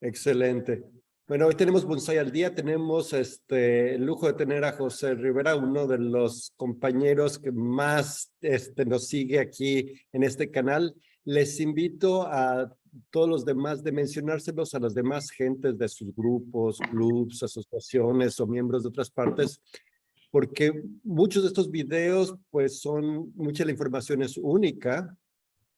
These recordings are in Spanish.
Excelente. Bueno, hoy tenemos Bonsai al Día. Tenemos el lujo de tener a José Rivera, uno de los compañeros que más nos sigue aquí en este canal. Les invito a todos los demás de mencionárselos a las demás gentes de sus grupos, clubs, asociaciones o miembros de otras partes, porque muchos de estos videos, pues mucha de la información es única.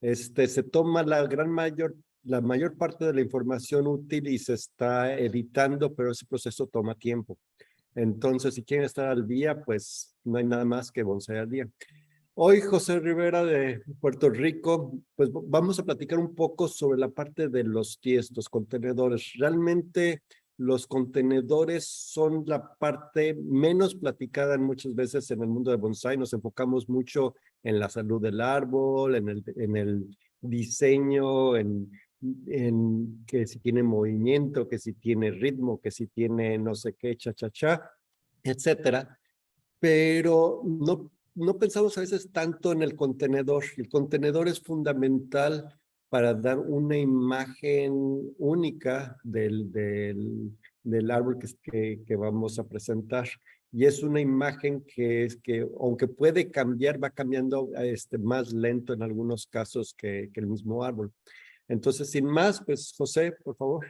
Se toma la mayor parte de la información útil y se está editando, pero ese proceso toma tiempo. Entonces, si quieren estar al día, pues no hay nada más que Bonsai al Día. Hoy, José Rivera de Puerto Rico, pues vamos a platicar un poco sobre la parte de los tiestos, contenedores. Realmente los contenedores son la parte menos platicada muchas veces en el mundo de bonsai. Nos enfocamos mucho en la salud del árbol, en el diseño, en que si tiene movimiento, que si tiene ritmo, que si tiene no sé qué, cha, etcétera. Pero no pensamos a veces tanto en el contenedor. El contenedor es fundamental para dar una imagen única del árbol que vamos a presentar. Y es una imagen que aunque puede cambiar, va cambiando más lento en algunos casos que el mismo árbol. Entonces, sin más, pues José, por favor.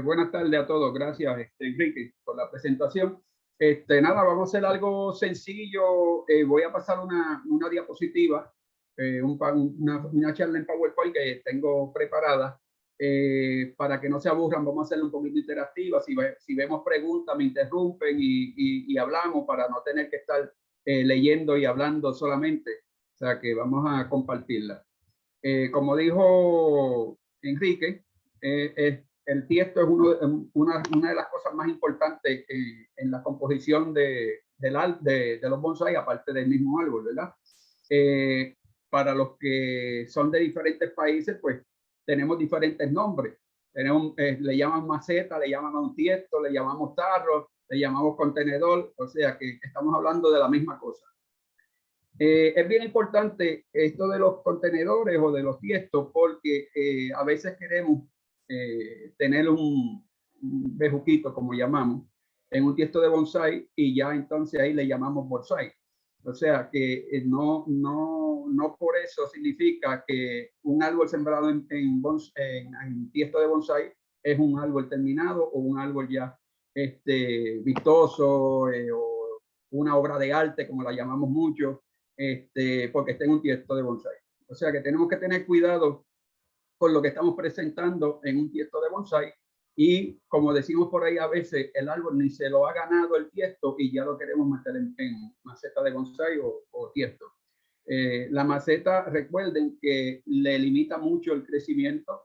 Buenas tardes a todos. Gracias, Enrique, por la presentación. Nada, vamos a hacer algo sencillo. Voy a pasar una diapositiva, una charla en PowerPoint que tengo preparada. Para que no se aburran, vamos a hacerla un poquito interactiva. Si vemos preguntas, me interrumpen y hablamos para no tener que estar leyendo y hablando solamente. O sea que vamos a compartirla. Como dijo Enrique, el tiesto es una de las cosas más importantes en la composición de los bonsai, aparte del mismo árbol, ¿verdad? Para los que son de diferentes países, pues tenemos diferentes nombres. Le llaman maceta, le llaman a un tiesto, le llamamos tarro, le llamamos contenedor, o sea que estamos hablando de la misma cosa. Es bien importante esto de los contenedores o de los tiestos porque a veces queremos tener un bejuquito, como llamamos, en un tiesto de bonsai y ya entonces ahí le llamamos bonsai. O sea que no por eso significa que un árbol sembrado en tiesto de bonsai es un árbol terminado o un árbol ya vistoso o una obra de arte, como la llamamos mucho. Porque está en un tiesto de bonsai. O sea que tenemos que tener cuidado con lo que estamos presentando en un tiesto de bonsai y como decimos por ahí a veces, el árbol ni se lo ha ganado el tiesto y ya lo queremos meter en maceta de bonsai o tiesto. La maceta, recuerden que le limita mucho el crecimiento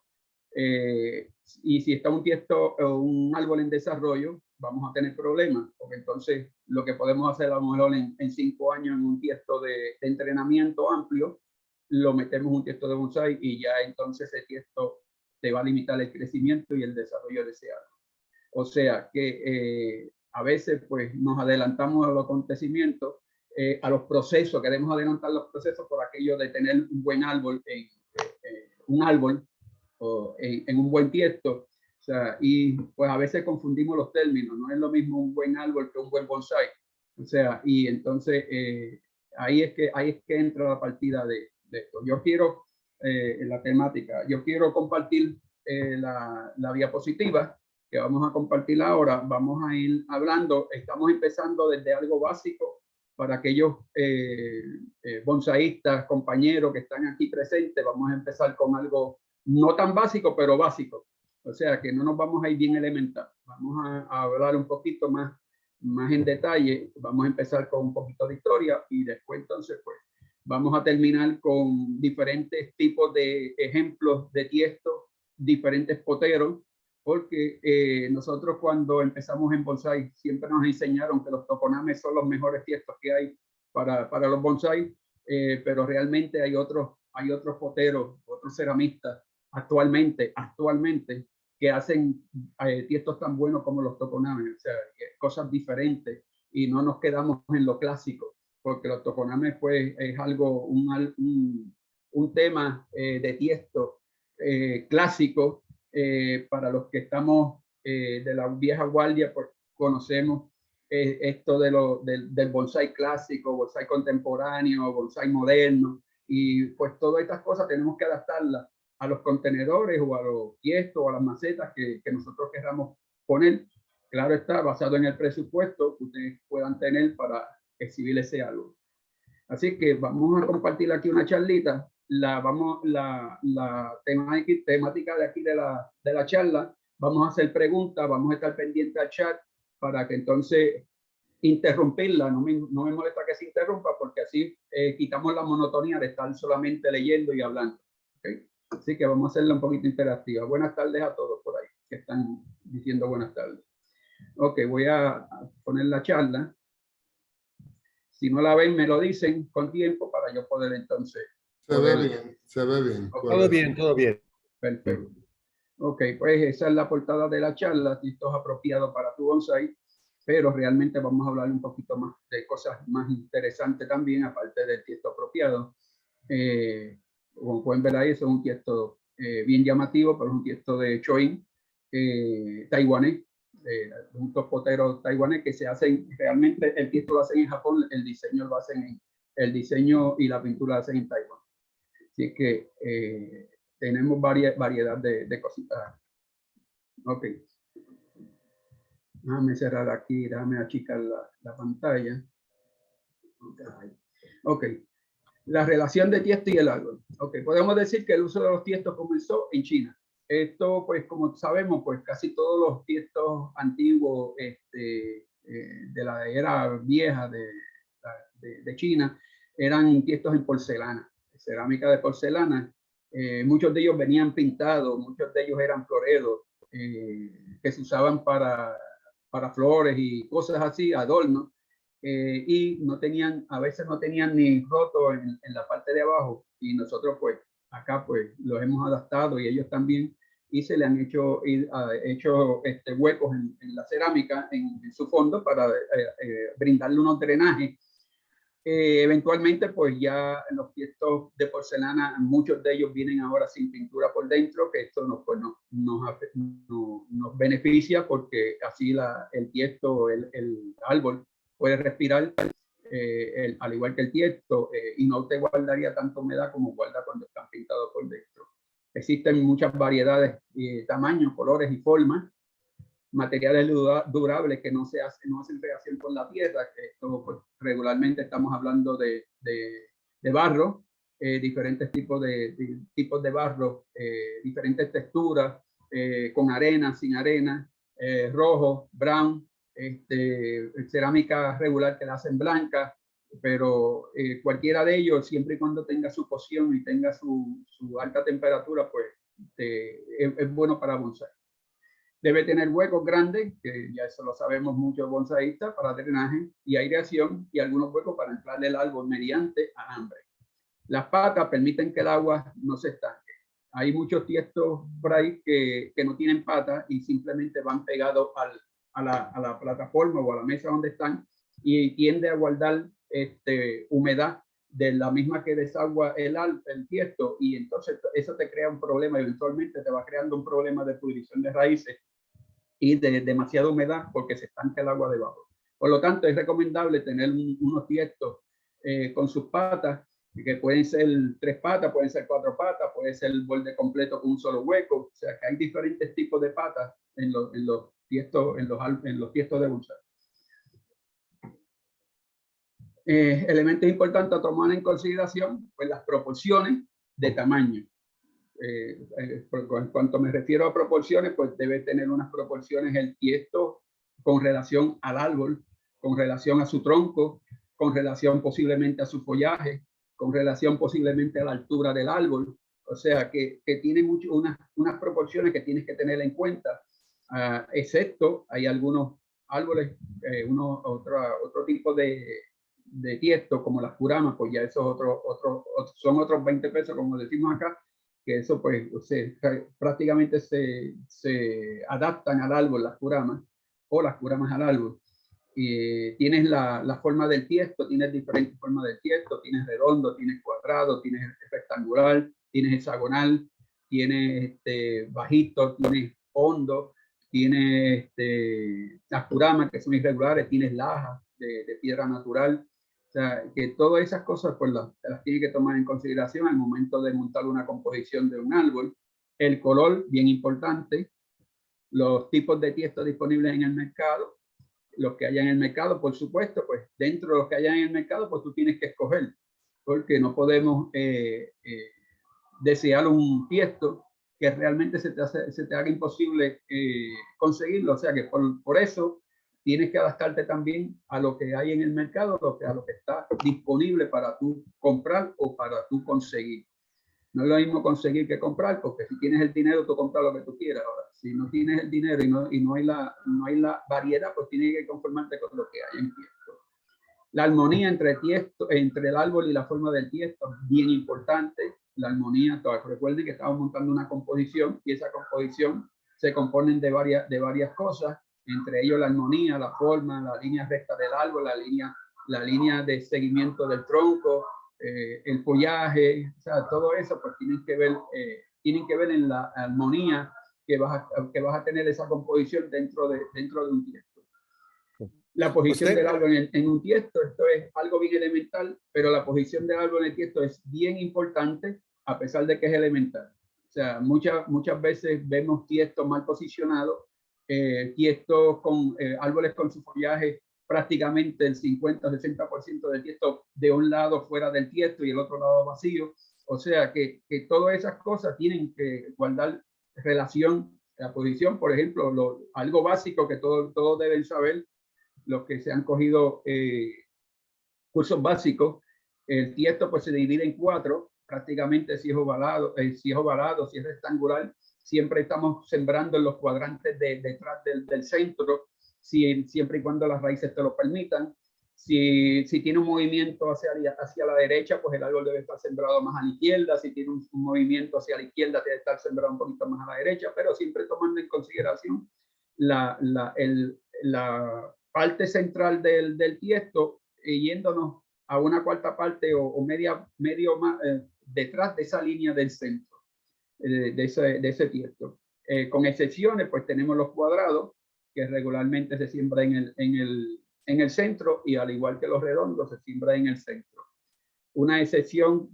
y si está un tiesto o un árbol en desarrollo, vamos a tener problemas, porque entonces lo que podemos hacer a lo mejor en 5 años en un tiesto de entrenamiento amplio, lo metemos en un tiesto de bonsai y ya entonces ese tiesto te va a limitar el crecimiento y el desarrollo de ese árbol. O sea que a veces pues nos adelantamos a los acontecimientos, a los procesos, queremos adelantar los procesos por aquello de tener un buen árbol un árbol o en un buen tiesto. O sea, y pues a veces confundimos los términos, no es lo mismo un buen árbol que un buen bonsai. O sea, y entonces ahí es que entra la partida de esto. Yo quiero, la temática, yo quiero compartir la diapositiva que vamos a compartir ahora. Vamos a ir hablando, estamos empezando desde algo básico para aquellos bonsaístas, compañeros que están aquí presentes. Vamos a empezar con algo no tan básico, pero básico. O sea que no nos vamos a ir bien elemental. Vamos a hablar un poquito más en detalle. Vamos a empezar con un poquito de historia y después entonces pues vamos a terminar con diferentes tipos de ejemplos de tiesto, diferentes poteros, porque nosotros cuando empezamos en bonsai siempre nos enseñaron que los tokonames son los mejores tiestos que hay para los bonsai, pero realmente hay otros poteros, otros ceramistas actualmente que hacen tiestos tan buenos como los tokonames, o sea, cosas diferentes y no nos quedamos en lo clásico, porque los tokonames pues es algo, un tema de tiesto clásico Para los que estamos de la vieja guardia, pues conocemos esto del bonsai clásico, bonsai contemporáneo, bonsai moderno, y pues todas estas cosas tenemos que adaptarlas a los contenedores o a los tiestos o a las macetas que nosotros queramos poner. Claro está, basado en el presupuesto que ustedes puedan tener para exhibir ese árbol. Así que vamos a compartir aquí una charlita. La temática de aquí de la charla, vamos a hacer preguntas, vamos a estar pendientes al chat para que entonces interrumpirla. No me molesta que se interrumpa porque así quitamos la monotonía de estar solamente leyendo y hablando. ¿Okay? Así que vamos a hacerla un poquito interactiva. Buenas tardes a todos por ahí que están diciendo buenas tardes. Ok, voy a poner la charla. Si no la ven, me lo dicen con tiempo para yo poder entonces. Se ve bien, se ve bien. Okay. Todo bien, todo bien. Perfecto. Ok, pues esa es la portada de la charla. Esto es apropiado para tu bonsai, pero realmente vamos a hablar un poquito más de cosas más interesantes también, aparte del tiesto apropiado. Como pueden ver ahí, eso es un tiesto bien llamativo, pero es un tiesto de Choin, taiwanés, un topotero taiwanés que se hacen, realmente el tiesto lo hacen en Japón, el diseño lo hacen el diseño y la pintura lo hacen en Taiwán. Así que tenemos variedad de cositas. Ok. Déjame cerrar aquí, déjame achicar la pantalla. Ok. La relación de tiesto y el árbol. Ok, podemos decir que el uso de los tiestos comenzó en China. Esto, pues, como sabemos, pues casi todos los tiestos antiguos de la era vieja de China eran tiestos en porcelana, cerámica de porcelana. Muchos de ellos venían pintados, muchos de ellos eran floreros que se usaban para flores y cosas así, adornos. Y no tenían, a veces no tenían ni roto en la parte de abajo, y nosotros pues acá pues los hemos adaptado y ellos también, y se le han hecho huecos en la cerámica, en su fondo, para brindarle unos drenajes. Eventualmente pues ya los tiestos de porcelana, muchos de ellos vienen ahora sin pintura por dentro, que esto nos beneficia porque así el tiesto, el árbol puede respirar al igual que el tiesto y no te guardaría tanta humedad como guarda cuando están pintados por dentro. Existen muchas variedades, tamaños, colores y formas, materiales durables que no hacen reacción con la tierra, que esto pues, regularmente estamos hablando de barro, diferentes tipos de barro, diferentes texturas, con arena, sin arena, rojo, brown, cerámica regular que la hacen blanca, pero cualquiera de ellos, siempre y cuando tenga su cocción y tenga su alta temperatura, pues es bueno para bonsai. Debe tener huecos grandes, que ya eso lo sabemos muchos bonsaístas, para drenaje y aireación, y algunos huecos para anclarle el árbol mediante alambre. Las patas permiten que el agua no se estanque. Hay muchos tiestos por ahí que no tienen patas y simplemente van pegados a la plataforma o a la mesa donde están, y tiende a guardar humedad de la misma que desagua el tiesto, y entonces eso te crea un problema, y eventualmente te va creando un problema de pudrición de raíces y de demasiada humedad porque se estanca el agua debajo. Por lo tanto, es recomendable tener unos tiestos con sus patas, que pueden ser 3 patas, pueden ser 4 patas, puede ser el borde completo con un solo hueco. O sea, que hay diferentes tipos de patas en los tiestos de bonsai. Elementos importantes a tomar en consideración, pues las proporciones de tamaño. En cuanto me refiero a proporciones, pues debe tener unas proporciones el tiesto con relación al árbol, con relación a su tronco, con relación posiblemente a su follaje, con relación posiblemente a la altura del árbol. O sea que tiene unas proporciones que tienes que tener en cuenta, excepto hay algunos árboles, otro tipo de tiesto como las curamas, pues ya esos son otros 20 pesos, como decimos acá, que eso pues prácticamente se adaptan al árbol, las curamas, o las curamas al árbol. Y tienes la forma del tiesto, tienes diferentes formas del tiesto, tienes redondo, tienes cuadrado, tienes rectangular, tienes hexagonal, tiene bajito, tiene hondo, tiene las curamas que son irregulares, tienes lajas de piedra natural. O sea, que todas esas cosas pues las tiene que tomar en consideración al momento de montar una composición de un árbol. El color, bien importante. Los tipos de tiesto disponibles en el mercado. Los que haya en el mercado, por supuesto, pues dentro de los que haya en el mercado, pues tú tienes que escoger. Porque no podemos desear un tiesto que realmente se te haga imposible conseguirlo. O sea que por eso tienes que adaptarte también a lo que hay en el mercado, a lo que está disponible para tú comprar o para tú conseguir. No es lo mismo conseguir que comprar, porque si tienes el dinero, tú compras lo que tú quieras. Ahora, si no tienes el dinero y no hay la variedad, pues tienes que conformarte con lo que hay en tiesto. La armonía entre el árbol y la forma del tiesto es bien importante. La armonía, recuerden que estamos montando una composición y esa composición se compone de varias cosas, entre ellos la armonía, la forma, la línea recta del árbol, la línea de seguimiento del tronco, el follaje, o sea, todo eso pues tienen que ver en la armonía que vas a tener esa composición dentro de un tiesto. La posición del árbol en un tiesto, esto es algo bien elemental, pero la posición del árbol en el tiesto es bien importante a pesar de que es elemental. O sea, muchas veces vemos tiestos mal posicionados, tiestos con árboles con su follaje prácticamente el 50-60% del tiesto de un lado fuera del tiesto y el otro lado vacío. O sea, que todas esas cosas tienen que guardar relación. La posición, por ejemplo, algo básico que todos deben saber, los que se han cogido cursos básicos, el tiesto pues se divide en 4, prácticamente si es ovalado, si es rectangular, siempre estamos sembrando en los cuadrantes detrás del centro, siempre y cuando las raíces te lo permitan. Si tiene un movimiento hacia la derecha, pues el árbol debe estar sembrado más a la izquierda. Si tiene un movimiento hacia la izquierda, debe estar sembrado un poquito más a la derecha, pero siempre tomando en consideración la parte central del tiesto, yéndonos a una cuarta parte o medio más detrás de esa línea del centro de ese tiesto. Con excepciones, pues tenemos los cuadrados, que regularmente se siembra en el centro, y al igual que los redondos, se siembra en el centro. La excepción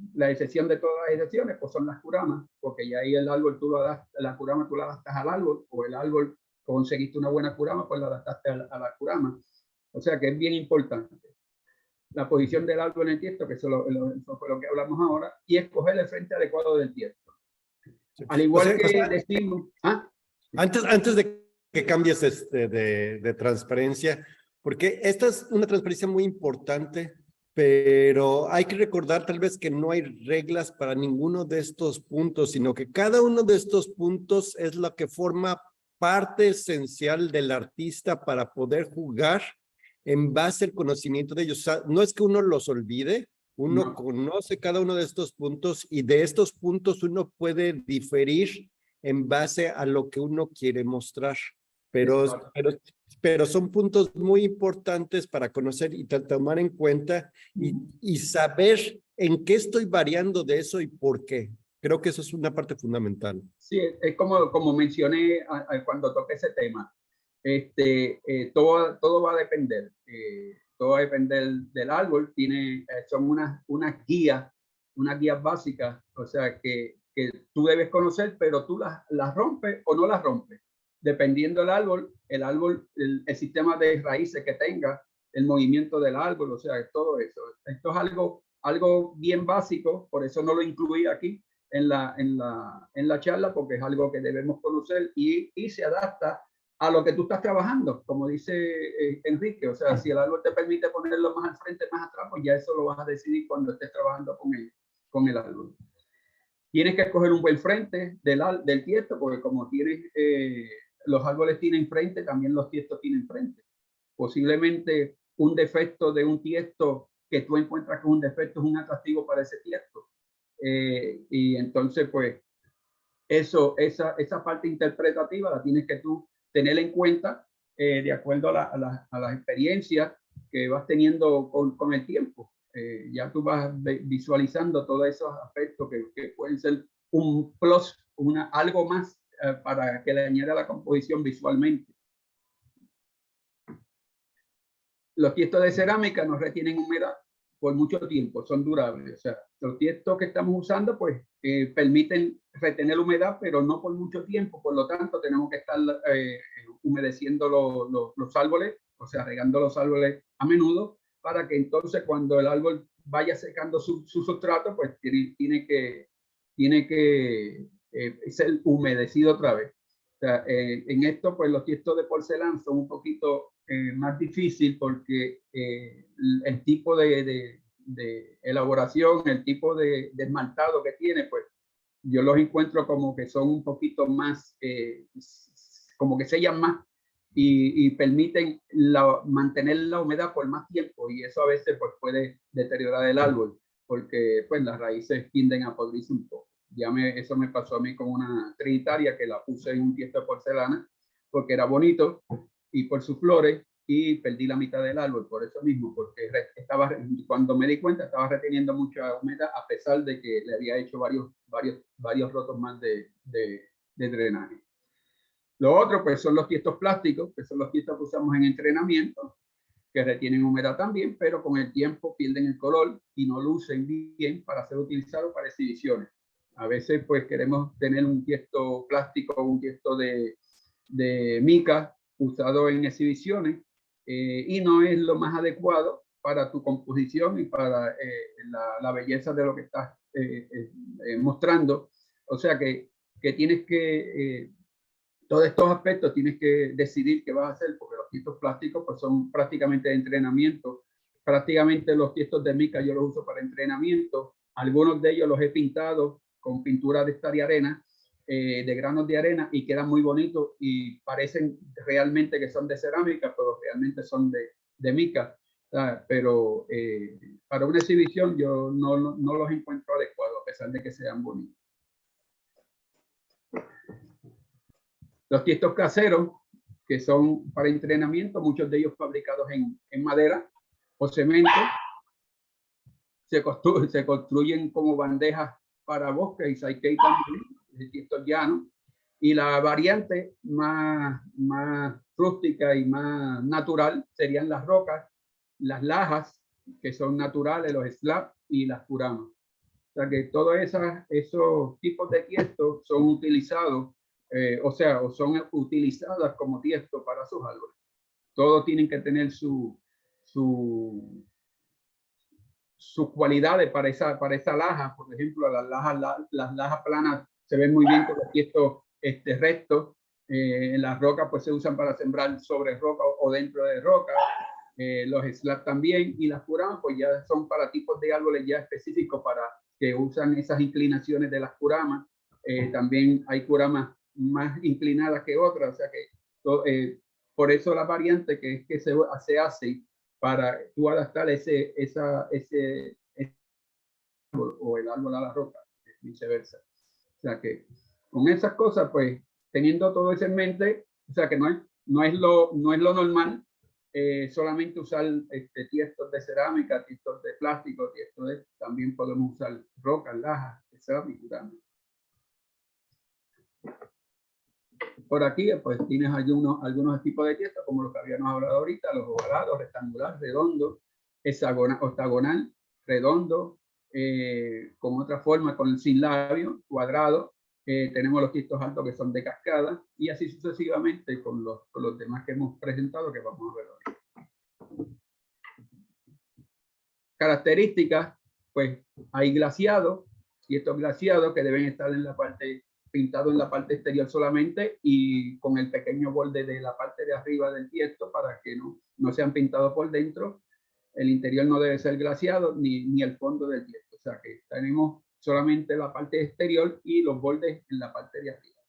de todas las excepciones, pues son las curamas, porque ya ahí el árbol la curama tú la adaptas al árbol, o el árbol conseguiste una buena curama, pues la adaptaste a la curama. O sea que es bien importante la posición del árbol en el tiesto, que eso fue lo que hablamos ahora, y escoger el frente adecuado del tiesto. Al igual que decimos... Antes de que cambies de transparencia, porque esta es una transparencia muy importante, pero hay que recordar tal vez que no hay reglas para ninguno de estos puntos, sino que cada uno de estos puntos es lo que forma parte esencial del artista para poder jugar en base al conocimiento de ellos. O sea, no es que uno los olvide, uno conoce cada uno de estos puntos y de estos puntos uno puede diferir en base a lo que uno quiere mostrar. Pero son puntos muy importantes para conocer y tomar en cuenta y saber en qué estoy variando de eso y por qué. Creo que eso es una parte fundamental. Sí, es como mencioné cuando toqué ese tema. Todo va a depender. Todo va a depender del árbol. Son unas guías básicas, o sea, que tú debes conocer, pero tú las rompes o no las rompes. Dependiendo del árbol, el sistema de raíces que tenga, el movimiento del árbol, o sea, todo eso. Esto es algo bien básico, por eso no lo incluí aquí en la charla, porque es algo que debemos conocer y se adapta a lo que tú estás trabajando, como dice Enrique. O sea, si el árbol te permite ponerlo más al frente, más atrás, pues ya eso lo vas a decidir cuando estés trabajando con el árbol. Tienes que escoger un buen frente del tiesto, porque como los árboles tienen frente, también los tiestos tienen frente. Posiblemente un defecto de un tiesto que tú encuentras que un defecto es un atractivo para ese tiesto. Y entonces, pues, esa parte interpretativa la tienes que tú tener en cuenta de acuerdo a las experiencias que vas teniendo con el tiempo. Ya tú vas visualizando todos esos aspectos que pueden ser un plus algo más para que le añada la composición visualmente. Los tiestos de cerámica no retienen humedad por mucho tiempo, son durables. O sea, los tiestos que estamos usando pues permiten retener humedad, pero no por mucho tiempo. Por lo tanto, tenemos que estar humedeciendo los árboles, o sea, regando los árboles a menudo, para que entonces cuando el árbol vaya secando su sustrato, pues tiene que ser humedecido otra vez. O sea, en esto, pues los tiestos de porcelana son un poquito más difícil porque el tipo de elaboración, el tipo de esmaltado que tiene, pues yo los encuentro como que son un poquito más, como que sellan más y permiten mantener la humedad por más tiempo, y eso a veces pues puede deteriorar el árbol porque pues las raíces tienden a podrirse un poco. Eso me pasó a mí con una trinitaria que la puse en un tiesto de porcelana porque era bonito y por sus flores, y perdí la mitad del árbol por eso mismo, porque cuando me di cuenta estaba reteniendo mucha humedad a pesar de que le había hecho varios rotos más de drenaje. Lo otro pues son los tiestos plásticos, que son los tiestos que usamos en entrenamiento, que retienen humedad también, pero con el tiempo pierden el color y no lucen bien para ser utilizados para exhibiciones. A veces pues queremos tener un tiesto plástico o un tiesto de mica usado en exhibiciones y no es lo más adecuado para tu composición y para la belleza de lo que estás mostrando. O sea que tienes que, todos estos aspectos tienes que decidir qué vas a hacer, porque los tiestos plásticos pues son prácticamente de entrenamiento. Prácticamente los tiestos de mica yo los uso para entrenamiento. Algunos de ellos los he pintado con pintura de esta de arena, de granos de arena, y quedan muy bonitos y parecen realmente que son de cerámica, pero realmente son de mica. Pero para una exhibición yo no los encuentro adecuados, a pesar de que sean bonitos. Los tiestos caseros, que son para entrenamiento, muchos de ellos fabricados en madera o cemento, se construyen como bandejas para bosque y saikei también, de tiestos llanos. Y la variante más rústica y más natural serían las rocas, las lajas, que son naturales, los slabs y las curamas. O sea que todos esos tipos de tiestos son utilizados, o son utilizadas como tiesto para sus árboles. Todos tienen que tener sus cualidades para esa laja. Por ejemplo, las lajas planas se ven muy bien con los tiestos rectos. Las rocas pues se usan para sembrar sobre roca o dentro de roca. Los slabs también, y las curamas pues ya son para tipos de árboles ya específicos para que usan esas inclinaciones de las curamas. También hay curamas más inclinadas que otras, o sea que por eso la variante que es que se hace para tú adaptar ese árbol o el árbol a la roca, viceversa. O sea que con esas cosas, pues teniendo todo eso en mente, o sea que no es lo normal solamente usar tiestos de cerámica, tiestos de plástico, también podemos usar rocas, lajas, cerámica. Por aquí pues tienes algunos tipos de tiestos como los que habíamos hablado ahorita, los ovalados, rectangular, redondo, hexagonal, octagonal, redondo, con otra forma, sin labio, cuadrado. Tenemos los tiestos altos que son de cascada, y así sucesivamente con los demás que hemos presentado, que vamos a ver hoy. Características, pues hay glaciados, y estos glaciados que deben estar pintado en la parte exterior solamente y con el pequeño borde de la parte de arriba del tiesto para que no sean pintados por dentro. El interior no debe ser glaciado ni el fondo del tiesto. O sea que tenemos solamente la parte exterior y los bordes en la parte de arriba.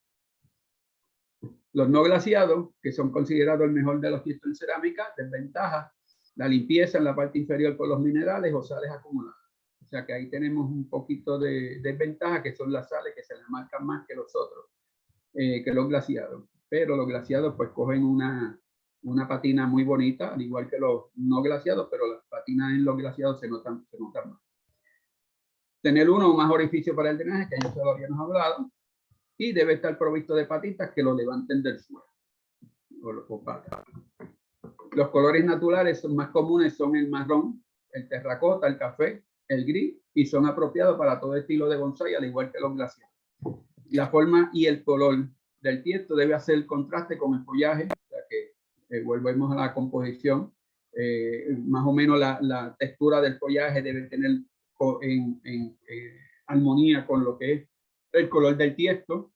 Los no glaciados, que son considerados el mejor de los tiestos en cerámica, desventaja: la limpieza en la parte inferior por los minerales o sales acumuladas. O sea que ahí tenemos un poquito de desventaja, que son las sales que se les marcan más que los otros, que los glaciados. Pero los glaciados pues cogen una patina muy bonita, al igual que los no glaciados, pero las patinas en los glaciados se notan más. Tener uno más orificio para el drenaje, que ya se lo habíamos hablado, y debe estar provisto de patitas que lo levanten del suelo. Los colores naturales más comunes son el marrón, el terracota, el café, el gris, y son apropiados para todo estilo de bonsái, al igual que los glaciares. La forma y el color del tiesto debe hacer el contraste con el follaje, o sea que volvemos a la composición. Más o menos la textura del follaje debe tener en armonía con lo que es el color del tiesto,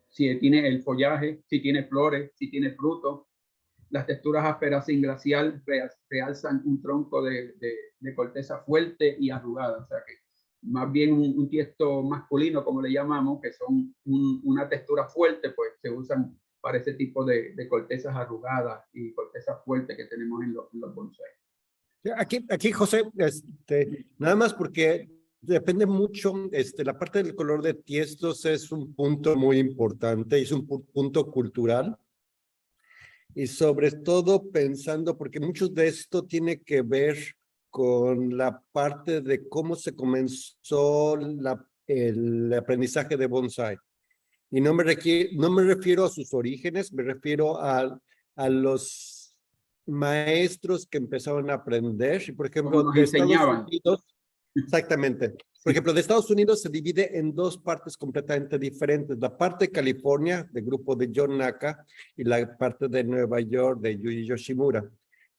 si tiene el follaje, si tiene flores, si tiene frutos. Las texturas ásperas sin glacial realzan un tronco de corteza fuerte y arrugada, o sea que más bien un tiesto masculino, como le llamamos, que son una textura fuerte, pues se usan para ese tipo de cortezas arrugadas y cortezas fuertes que tenemos en los bonsai. Aquí, José, nada más porque depende mucho, la parte del color de tiestos es un punto muy importante, es un punto cultural. Y sobre todo pensando, porque mucho de esto tiene que ver con la parte de cómo se comenzó el aprendizaje de bonsái. Y no me refiero a sus orígenes, me refiero a los maestros que empezaron a aprender. Y por ejemplo, nos de Estados enseñaban. Unidos, exactamente. Por ejemplo, de Estados Unidos se divide en dos partes completamente diferentes. La parte de California, del grupo de John Naka, y la parte de Nueva York, de Yuji Yoshimura.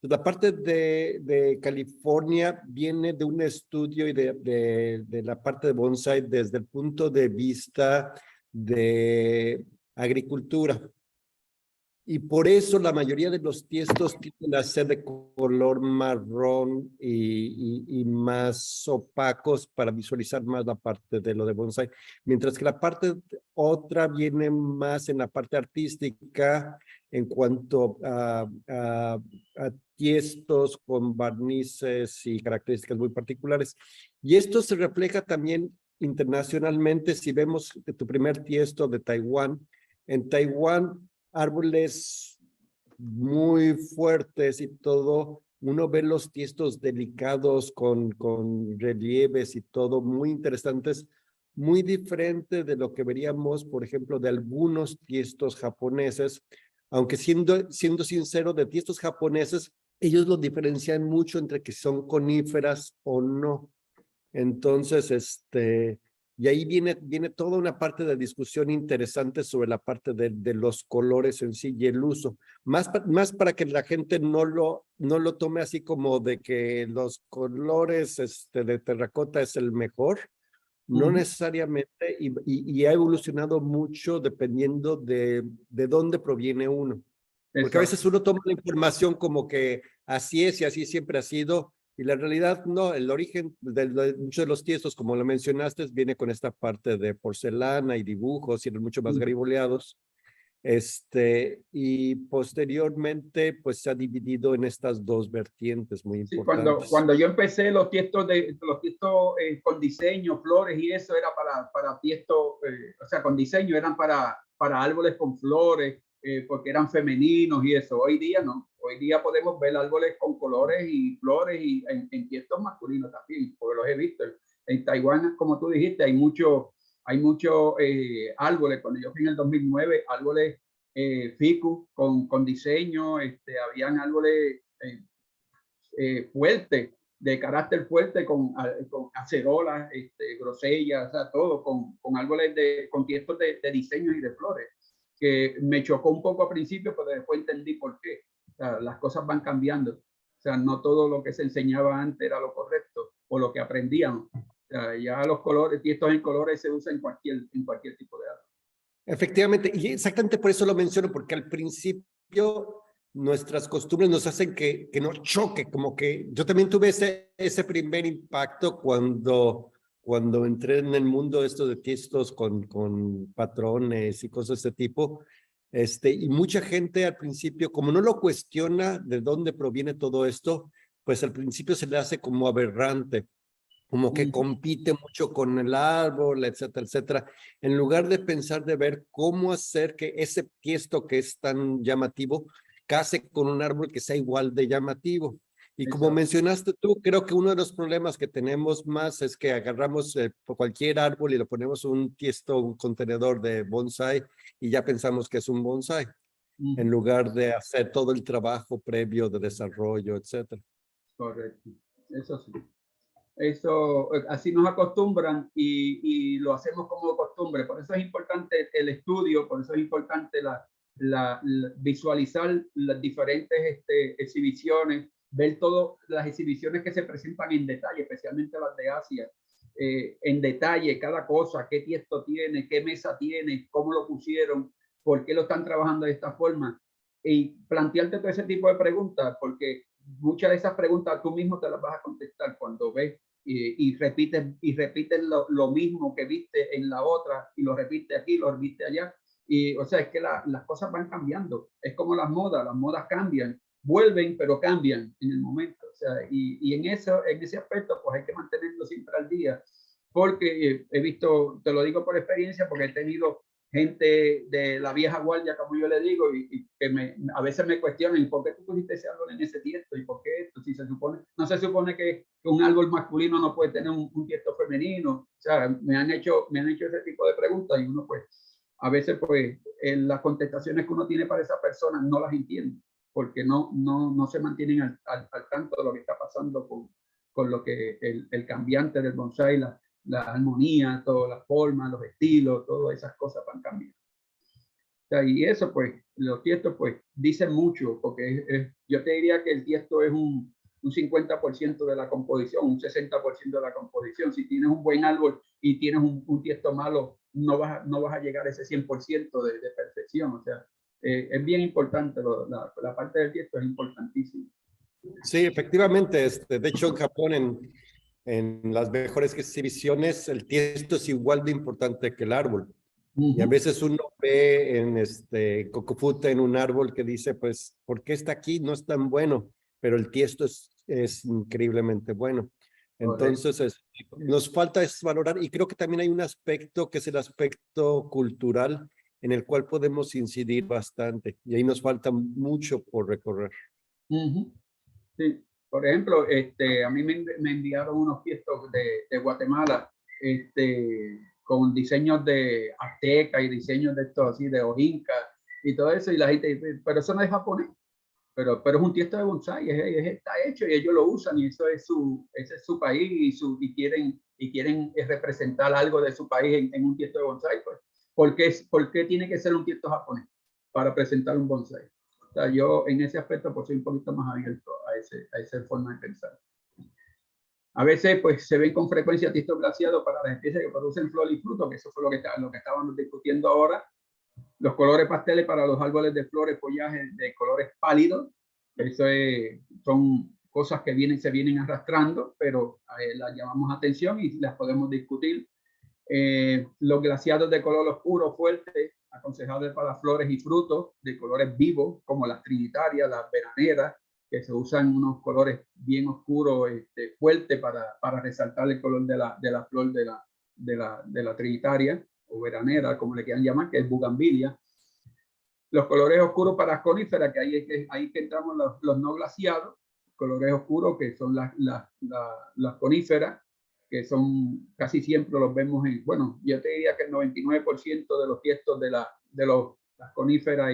La parte de California viene de un estudio y de la parte de bonsái desde el punto de vista de agricultura. Y por eso la mayoría de los tiestos tienden a ser de color marrón y más opacos para visualizar más la parte de lo de bonsái. Mientras que la parte otra viene más en la parte artística en cuanto a tiestos con barnices y características muy particulares. Y esto se refleja también internacionalmente. Si vemos tu primer tiesto de Taiwán, en Taiwán árboles muy fuertes y todo, uno ve los tiestos delicados con relieves y todo muy interesantes, muy diferente de lo que veríamos, por ejemplo, de algunos tiestos japoneses, aunque siendo sincero, de tiestos japoneses, ellos los diferencian mucho entre que son coníferas o no. Entonces, y ahí viene toda una parte de discusión interesante sobre la parte de los colores en sí y el uso. Más para que la gente no lo tome así como de que los colores de terracota es el mejor. No necesariamente, y ha evolucionado mucho dependiendo de dónde proviene uno. Porque a veces uno toma la información como que así es y así siempre ha sido, y la realidad no, el origen de muchos de los tiestos, como lo mencionaste, viene con esta parte de porcelana y dibujos, y eran mucho más gariboleados. Y posteriormente, pues se ha dividido en estas dos vertientes muy importantes. Sí, cuando yo empecé los tiestos con diseño, flores y eso era para tiestos, o sea, con diseño eran para árboles con flores, porque eran femeninos y eso. Hoy día no. Hoy día podemos ver árboles con colores y flores y en tiestos masculinos también, porque los he visto. En Taiwán, como tú dijiste, hay muchos árboles. Cuando yo fui en el 2009, árboles ficus con diseño, habían árboles fuertes, de carácter fuerte, con acerolas, grosellas, o sea, todo, con árboles con tiestos de diseño y de flores, que me chocó un poco al principio, pero después entendí por qué. O sea, las cosas van cambiando. O sea, no todo lo que se enseñaba antes era lo correcto o lo que aprendíamos. O sea, ya los colores, tiestos en colores se usan en cualquier tipo de arte. Efectivamente, y exactamente por eso lo menciono, porque al principio nuestras costumbres nos hacen que nos choque, como que yo también tuve ese primer impacto cuando entré en el mundo esto de tiestos con patrones y cosas de ese tipo, y mucha gente al principio, como no lo cuestiona de dónde proviene todo esto, pues al principio se le hace como aberrante, como que compite mucho con el árbol, etcétera, etcétera, en lugar de pensar de ver cómo hacer que ese tiesto que es tan llamativo case con un árbol que sea igual de llamativo. Y como Exacto. mencionaste tú, creo que uno de los problemas que tenemos más es que agarramos por cualquier árbol y lo ponemos un tiesto, un contenedor de bonsai y ya pensamos que es un bonsai, en lugar de hacer todo el trabajo previo de desarrollo, etcétera. Correcto, eso sí. Eso, así nos acostumbran y lo hacemos como costumbre. Por eso es importante el estudio, por eso es importante visualizar las diferentes exhibiciones, ver todas las exhibiciones que se presentan en detalle, especialmente las de Asia, en detalle cada cosa, qué tiesto tiene, qué mesa tiene, cómo lo pusieron, por qué lo están trabajando de esta forma. Y plantearte todo ese tipo de preguntas, porque muchas de esas preguntas tú mismo te las vas a contestar cuando ves y repites lo mismo que viste en la otra y lo repites aquí, lo repites allá. Y o sea, es que las cosas van cambiando. Es como las modas cambian, vuelven, pero cambian en el momento. O sea, y en ese aspecto, pues hay que mantenerlo siempre al día. Porque he visto, te lo digo por experiencia, porque he tenido gente de la vieja guardia, como yo le digo, y que a veces me cuestionan, ¿y por qué tú pusiste ese árbol en ese tiesto? ¿Y por qué esto? Si se supone, no se supone que un árbol masculino no puede tener un tiesto femenino. O sea, me han hecho ese tipo de preguntas y uno pues, a veces pues, las contestaciones que uno tiene para esa persona no las entiende, porque no se mantienen al tanto de lo que está pasando con lo que el cambiante del bonsai, la armonía, todas las formas, los estilos, todas esas cosas van cambiando. O sea, y eso, pues, los tiestos, pues, dicen mucho, porque yo te diría que el tiesto es un 50% de la composición, un 60% de la composición. Si tienes un buen árbol y tienes un tiesto malo, no vas a llegar a ese 100% de perfección. O sea, es bien importante, la parte del tiesto es importantísima. Sí, efectivamente. De hecho, en Japón, en las mejores exhibiciones, el tiesto es igual de importante que el árbol. Y a veces uno ve en Kokufuta, en un árbol que dice, pues, ¿por qué está aquí? No es tan bueno, pero el tiesto es increíblemente bueno. Entonces, nos falta es valorar, y creo que también hay un aspecto que es el aspecto cultural en el cual podemos incidir bastante, y ahí nos falta mucho por recorrer. Sí. Por ejemplo, a mí me enviaron unos tiestos de Guatemala, con diseños de azteca y diseños de esto así, de ojinca y todo eso, y la gente dice, pero eso no es japonés, pero es un tiesto de bonsai, está hecho y ellos lo usan y ese es su país y quieren representar algo de su país en un tiesto de bonsai. Pues, ¿por qué tiene que ser un tiesto japonés para presentar un bonsai? O sea, yo en ese aspecto pues soy un poquito más abierto a esa forma de pensar. A veces pues se ven con frecuencia tiestos glaciados para las especies que producen flor y fruto, que eso fue lo que estábamos discutiendo ahora. Los colores pasteles para los árboles de flores, follajes de colores pálidos. Eso son cosas que se vienen arrastrando, pero las llamamos atención y las podemos discutir. Los glaciados de color oscuro fuerte, aconsejables para flores y frutos de colores vivos, como las trinitarias, las veraneras, que se usan unos colores bien oscuros, fuertes para resaltar el color de la flor de la trinitaria o veranera, como le quieran llamar, que es bugambilia. Los colores oscuros para coníferas, que ahí que entramos los no glaciados, colores oscuros que son las coníferas, que son casi siempre los vemos bueno, yo te diría que el 99% de los tiestos de las coníferas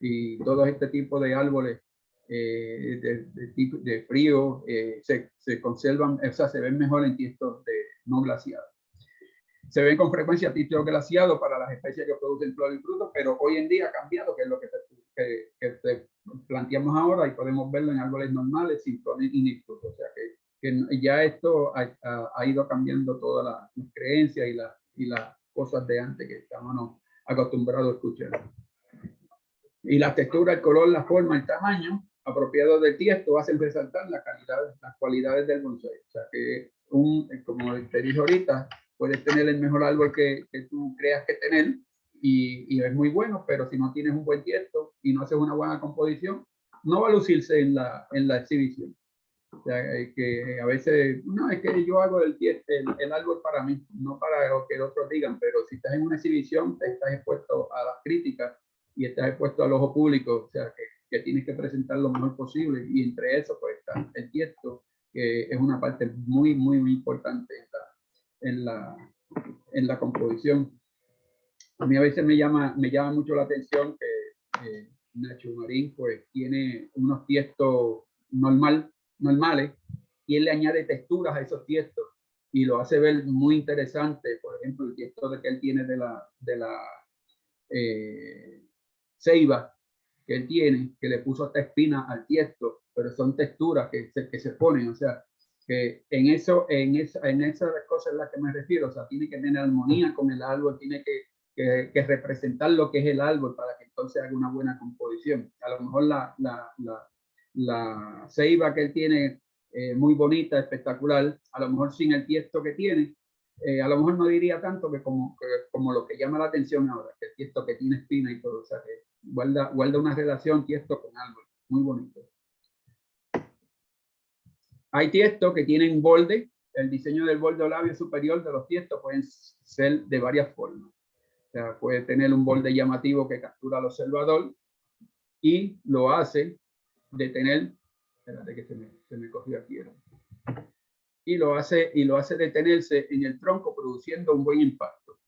y todo este tipo de árboles de frío se conservan, o sea, se ven mejor en tiestos no glaciados. Se ven con frecuencia tiestos glaciados para las especies que producen flor y fruto, pero hoy en día ha cambiado, que es lo que te planteamos ahora, y podemos verlo en árboles normales sin flor ni fruto. O sea que ya esto ha ido cambiando todas las creencias y las cosas de antes que estábamos acostumbrados a escuchar. Y la textura, el color, la forma, el tamaño apropiado del tiesto hacen resaltar las cualidades del bonsai. O sea que, como te dije ahorita, puedes tener el mejor árbol que tú creas que tener y es muy bueno, pero si no tienes un buen tiesto y no haces una buena composición, no va a lucirse en la exhibición. O sea, que a veces, no, es que yo hago el árbol para mí, no para lo que otros digan, pero si estás en una exhibición, te estás expuesto a las críticas y estás expuesto al ojo público. O sea, que tienes que presentar lo mejor posible, y entre eso pues está el tiesto, que es una parte muy, muy, muy importante en la composición. A mí a veces me llama mucho la atención que Nacho Marín pues tiene unos tiestos normales, y él le añade texturas a esos tiestos y lo hace ver muy interesante. Por ejemplo, el tiesto que él tiene de la ceiba que él tiene, que le puso hasta espina al tiesto, pero son texturas que se ponen, o sea, que en esas cosas a las que me refiero, o sea, tiene que tener armonía con el árbol, tiene que representar lo que es el árbol para que entonces haga una buena composición. A lo mejor la ceiba que él tiene, muy bonita, espectacular, a lo mejor sin el tiesto que tiene, a lo mejor no diría tanto que como lo que llama la atención ahora, que el tiesto que tiene espina y todo, o sea, que guarda una relación tiesto con árbol, muy bonito. Hay tiestos que tienen borde. El diseño del borde o labio superior de los tiestos pueden ser de varias formas. O sea, puede tener un borde llamativo que captura al observador y lo hace detener. Espérate que se me cogió aquí. Y lo hace detenerse en el tronco, produciendo un buen impacto.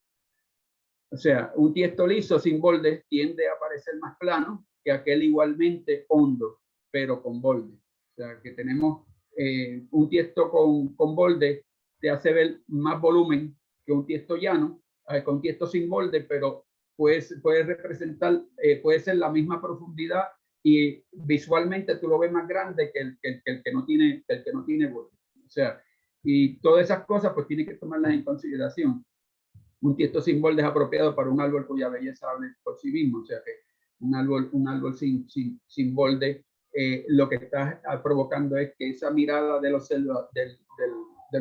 O sea, un tiesto liso sin borde tiende a parecer más plano que aquel igualmente hondo, pero con borde. O sea, que tenemos un tiesto con borde, te hace ver más volumen que un tiesto llano, con tiesto sin borde, pero puede representar, puede ser la misma profundidad, y visualmente tú lo ves más grande que el que no tiene borde. O sea, y todas esas cosas pues tienes que tomarlas en consideración. Un tiesto sin borde es apropiado para un árbol cuya belleza hable por sí mismo. O sea que un árbol sin borde, lo que está provocando es que esa mirada del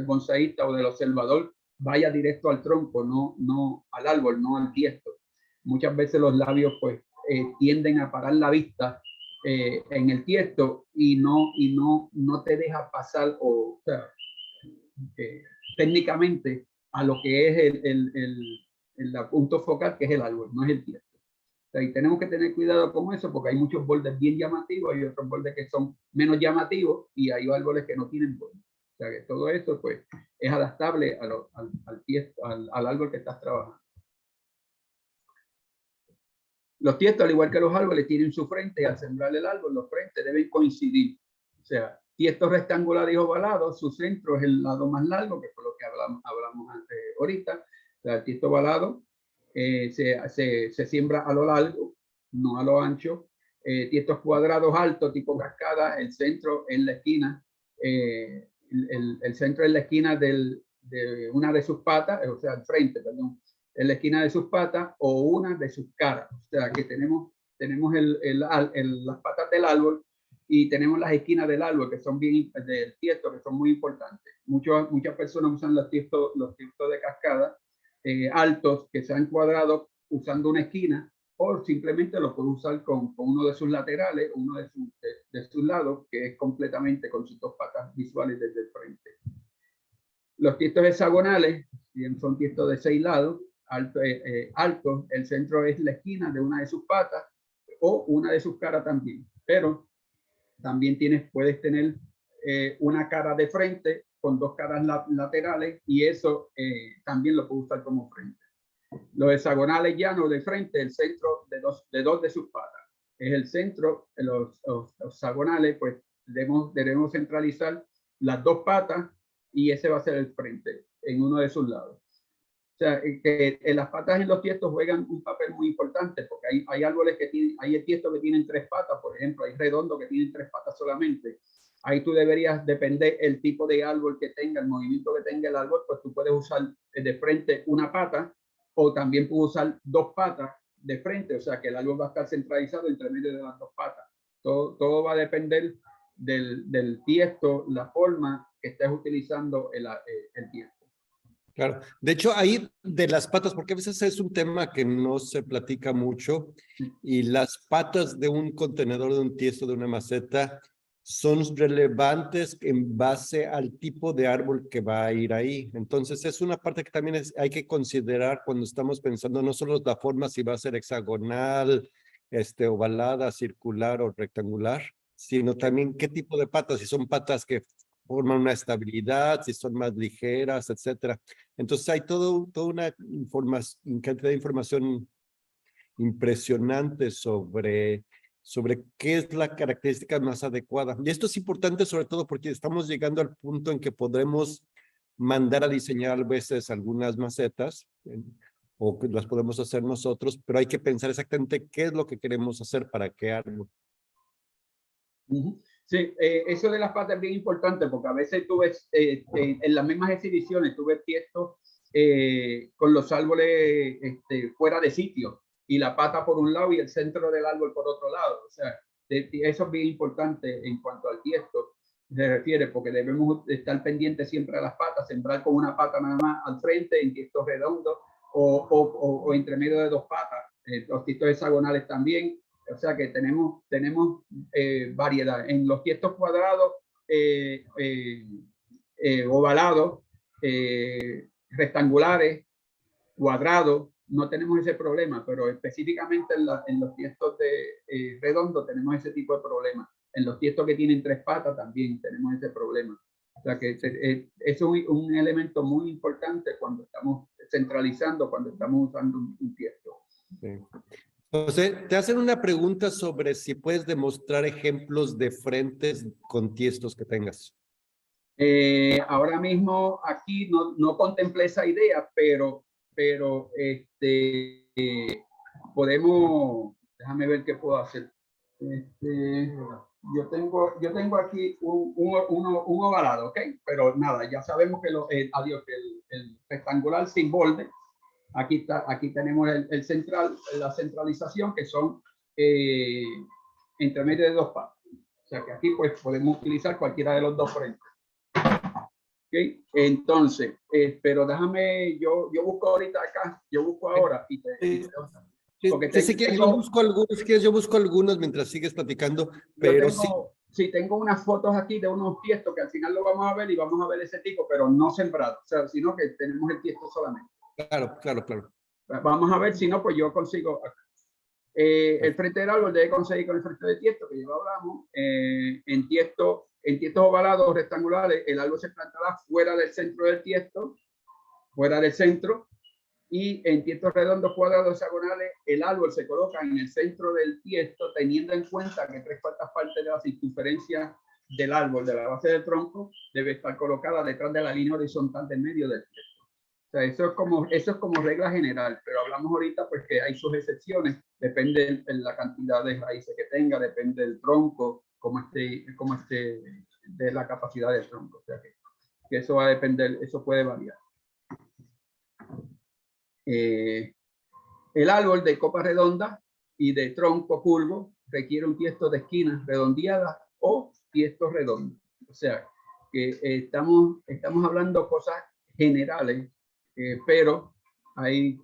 bonsaísta o del observador vaya directo al tronco, no al árbol, no al tiesto. Muchas veces los labios pues tienden a parar la vista en el tiesto y no te deja pasar, o sea, técnicamente, a lo que es el punto focal, que es el árbol, no es el tiesto. O sea, y tenemos que tener cuidado con eso, porque hay muchos bordes bien llamativos, hay otros bordes que son menos llamativos, y hay árboles que no tienen bordes. O sea, que todo esto pues es adaptable al árbol que estás trabajando. Los tiestos, al igual que los árboles, tienen su frente. Al sembrar el árbol, los frentes deben coincidir. O sea, tiestos rectangulares y ovalados, su centro es el lado más largo, que fue lo que hablamos antes, ahorita. O sea, el tiesto ovalado se siembra a lo largo, no a lo ancho. Tiestos cuadrados altos, tipo cascada, el centro en la esquina, el centro en la esquina de una de sus patas, o sea, el frente, perdón, en la esquina de sus patas o una de sus caras. O sea, que tenemos las patas del árbol, y tenemos las esquinas del árbol, que son del tiesto, que son muy importantes. Muchas personas usan los tiestos de cascada altos, que sean cuadrados, usando una esquina, o simplemente lo puede usar con uno de sus laterales, uno de sus lados, que es completamente con sus dos patas visuales desde el frente. Los tiestos hexagonales son tiestos de 6 lados, altos. El centro es la esquina de una de sus patas o una de sus caras también, pero también puedes tener una cara de frente con dos caras laterales, y eso también lo puedes usar como frente. Los hexagonales llanos de frente, el centro de dos de sus patas. Es el centro. Los hexagonales pues debemos centralizar las dos patas, y ese va a ser el frente en uno de sus lados. O sea, que las patas en los tiestos juegan un papel muy importante, porque hay árboles que tienen, hay tiestos que tienen 3 patas, por ejemplo, hay redondos que tienen 3 patas solamente. Ahí tú deberías depender el tipo de árbol que tenga, el movimiento que tenga el árbol, pues tú puedes usar de frente una pata, o también puedes usar 2 patas de frente, o sea que el árbol va a estar centralizado entre medio de las 2 patas. Todo va a depender del tiesto, la forma que estés utilizando el tiesto. Claro. De hecho, ahí de las patas, porque a veces es un tema que no se platica mucho, y las patas de un contenedor, de un tiesto, de una maceta, son relevantes en base al tipo de árbol que va a ir ahí. Entonces, es una parte que también hay que considerar cuando estamos pensando no solo la forma, si va a ser hexagonal, ovalada, circular o rectangular, sino también qué tipo de patas, si son patas que forman una estabilidad, si son más ligeras, etcétera. Entonces hay toda una cantidad de información impresionante sobre qué es la característica más adecuada. Y esto es importante sobre todo porque estamos llegando al punto en que podremos mandar a diseñar a veces algunas macetas, o que las podemos hacer nosotros, pero hay que pensar exactamente qué es lo que queremos hacer para qué árbol. Sí, eso de las patas es bien importante porque a veces tú ves en las mismas exhibiciones, tú ves tiestos con los árboles fuera de sitio y la pata por un lado y el centro del árbol por otro lado. O sea, eso es bien importante en cuanto al tiesto se refiere, porque debemos estar pendientes siempre a las patas, sembrar con una pata nada más al frente en tiestos redondos o entre medio de dos patas, los tiestos hexagonales también. O sea que tenemos variedad. En los tiestos cuadrados, ovalados, rectangulares, cuadrados, no tenemos ese problema, pero específicamente en los tiestos redondos tenemos ese tipo de problema. En los tiestos que tienen tres patas también tenemos ese problema. O sea que es un elemento muy importante cuando estamos centralizando, cuando estamos usando un tiesto. Sí. José, te hacen una pregunta sobre si puedes demostrar ejemplos de frentes con tiestos que tengas. Ahora mismo aquí no contemplé esa idea, pero podemos, déjame ver qué puedo hacer. Yo tengo aquí un ovalado, ¿ok? Pero nada, ya sabemos que el rectangular sin borde. Aquí tenemos el central, la centralización, que son entre medio de dos patas. O sea que aquí pues podemos utilizar cualquiera de los dos frentes. ¿Okay? Entonces, pero déjame, yo busco ahorita acá, yo busco ahora y yo busco algunos mientras sigues platicando, pero tengo unas fotos aquí de unos tiestos que al final lo vamos a ver y vamos a ver ese tipo, pero no sembrado, o sea, sino que tenemos el tiesto solamente. Claro. Vamos a ver, si no, pues yo consigo acá. El frente del árbol debe conseguir con el frente de tiesto, que ya lo hablamos. En tiestos ovalados rectangulares, el árbol se plantará fuera del centro del tiesto, fuera del centro, y en tiestos redondos cuadrados hexagonales, el árbol se coloca en el centro del tiesto, teniendo en cuenta que tres cuartas partes de la circunferencia del árbol, de la base del tronco, debe estar colocada detrás de la línea horizontal del medio del tiesto. O sea, eso es como regla general, pero hablamos ahorita pues que hay sus excepciones, depende de la cantidad de raíces que tenga, depende del tronco, cómo esté de la capacidad del tronco. O sea que eso va a depender, eso puede variar. El árbol de copa redonda y de tronco curvo requiere un tiesto de esquinas redondeadas o tiesto redondo. O sea, que estamos hablando cosas generales, pero hay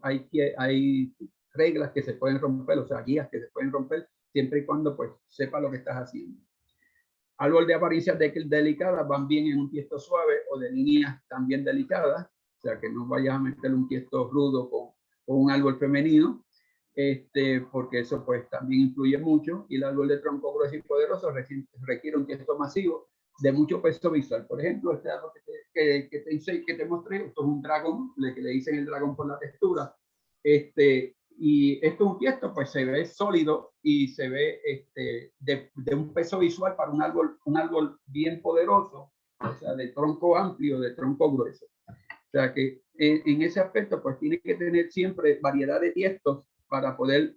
reglas que se pueden romper, o sea, guías que se pueden romper siempre y cuando pues sepa lo que estás haciendo. Árbol de apariencias delicadas van bien en un tiesto suave o de líneas también delicadas. O sea, que no vayas a meter un tiesto rudo con un árbol femenino, porque eso pues también influye mucho. Y el árbol de tronco grueso y poderoso requiere un tiesto masivo de mucho peso visual. Por ejemplo, este árbol que te mostré, esto es un dragón, que le dicen el dragón por la textura. Y esto es un tiesto, pues se ve sólido y se ve de un peso visual para un árbol bien poderoso, o sea, de tronco amplio, de tronco grueso. O sea que en ese aspecto, pues tiene que tener siempre variedad de tiestos para poder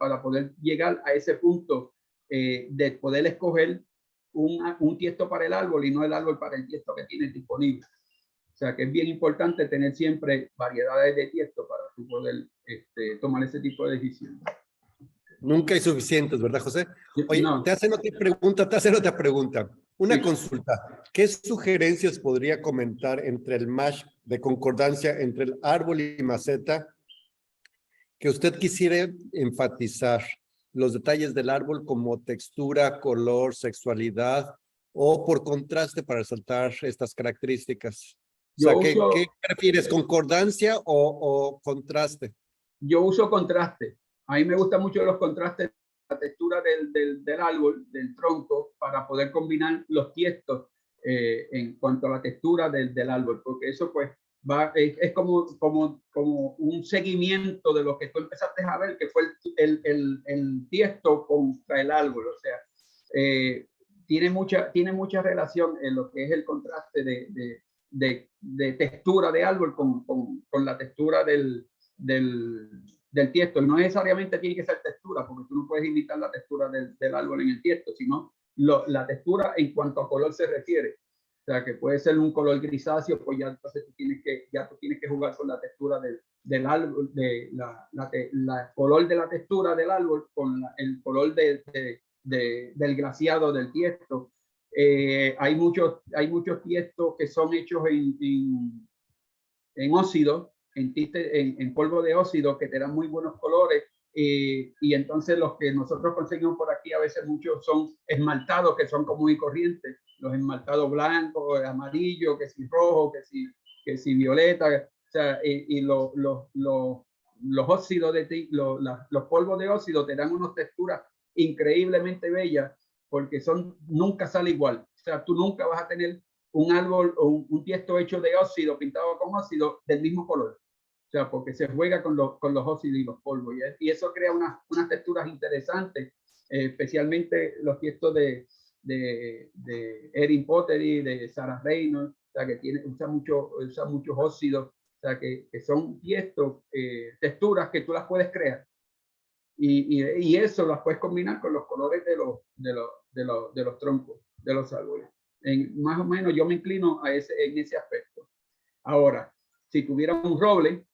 llegar a ese punto de poder escoger un tiesto para el árbol y no el árbol para el tiesto que tienes disponible. O sea que es bien importante tener siempre variedades de tiesto para poder tomar ese tipo de decisiones. Nunca hay suficientes, ¿verdad, José? Oye, no. Te hacen otra pregunta. Una consulta. ¿Qué sugerencias podría comentar entre el match de concordancia entre el árbol y maceta que usted quisiera enfatizar? Los detalles del árbol como textura, color, sexualidad o por contraste para resaltar estas características. O sea, ¿qué prefieres, concordancia o contraste? Yo uso contraste. A mí me gustan mucho los contrastes textura del árbol, del tronco, para poder combinar los tiestos en cuanto a la textura del árbol, porque eso pues es como un seguimiento de lo que tú empezaste a ver, que fue el tiesto contra el árbol. O sea, tiene mucha relación en lo que es el contraste de textura de árbol con la textura del tiesto. No necesariamente tiene que ser textura, porque tú no puedes imitar la textura del árbol en el tiesto, sino la textura en cuanto a color se refiere. O sea, que puede ser un color grisáceo, pues ya entonces tú tienes que jugar con la textura del árbol, la color de la textura del árbol con el color del glaseado del tiesto. Hay muchos tiestos que son hechos en óxido, en polvo de óxido, que te dan muy buenos colores. Y entonces los que nosotros conseguimos por aquí a veces muchos son esmaltados, que son común y corrientes, los esmaltados blancos, amarillo, que si rojo, que si violeta. O sea, y los óxidos los polvos de óxido te dan unas texturas increíblemente bellas, porque nunca sale igual. O sea, tú nunca vas a tener un árbol o un tiesto hecho de óxido, pintado con óxido, del mismo color. O sea, porque se juega con los óxidos y los polvos. Y eso crea unas texturas interesantes, especialmente los tiestos de Erin Pottery, de Sarah Reynolds, o sea, que usa muchos óxidos, o sea, que son tiestos, texturas que tú las puedes crear. Y eso las puedes combinar con los colores de los troncos, de los árboles. Más o menos yo me inclino en ese aspecto. Ahora, si tuviera un roble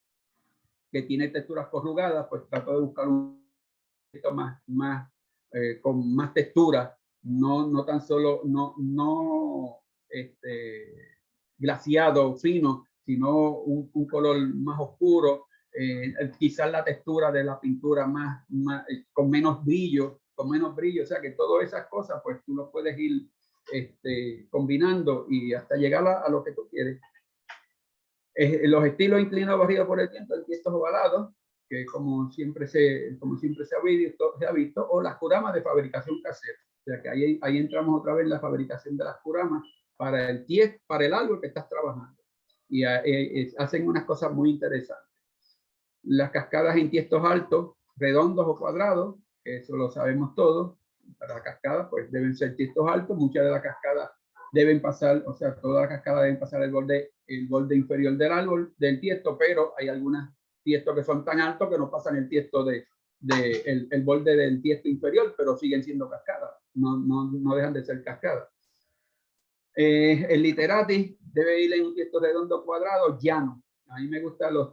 que tiene texturas corrugadas, pues trato de buscar un poquito con más textura, no tan solo, glaseado, fino, sino un color más oscuro, quizás la textura de la pintura con menos brillo, o sea que todas esas cosas, pues tú lo puedes ir combinando y hasta llegar a lo que tú quieres. Los estilos inclinados barridos por el viento, el tiesto ovalado, que como siempre se ha visto, o las curamas de fabricación casera. O sea que ahí entramos otra vez en la fabricación de las curamas para el árbol que estás trabajando. Y hacen unas cosas muy interesantes. Las cascadas en tiestos altos, redondos o cuadrados, que eso lo sabemos todos. Para la cascada, pues deben ser tiestos altos. Muchas de las cascadas deben pasar, o sea, todas las cascadas deben pasar el borde inferior del árbol, del tiesto, pero hay algunas tiestos que son tan altos que no pasan el tiesto el borde del tiesto inferior, pero siguen siendo cascadas, no dejan de ser cascadas. El literati debe ir en un tiesto redondo cuadrado llano. A mí me gustan los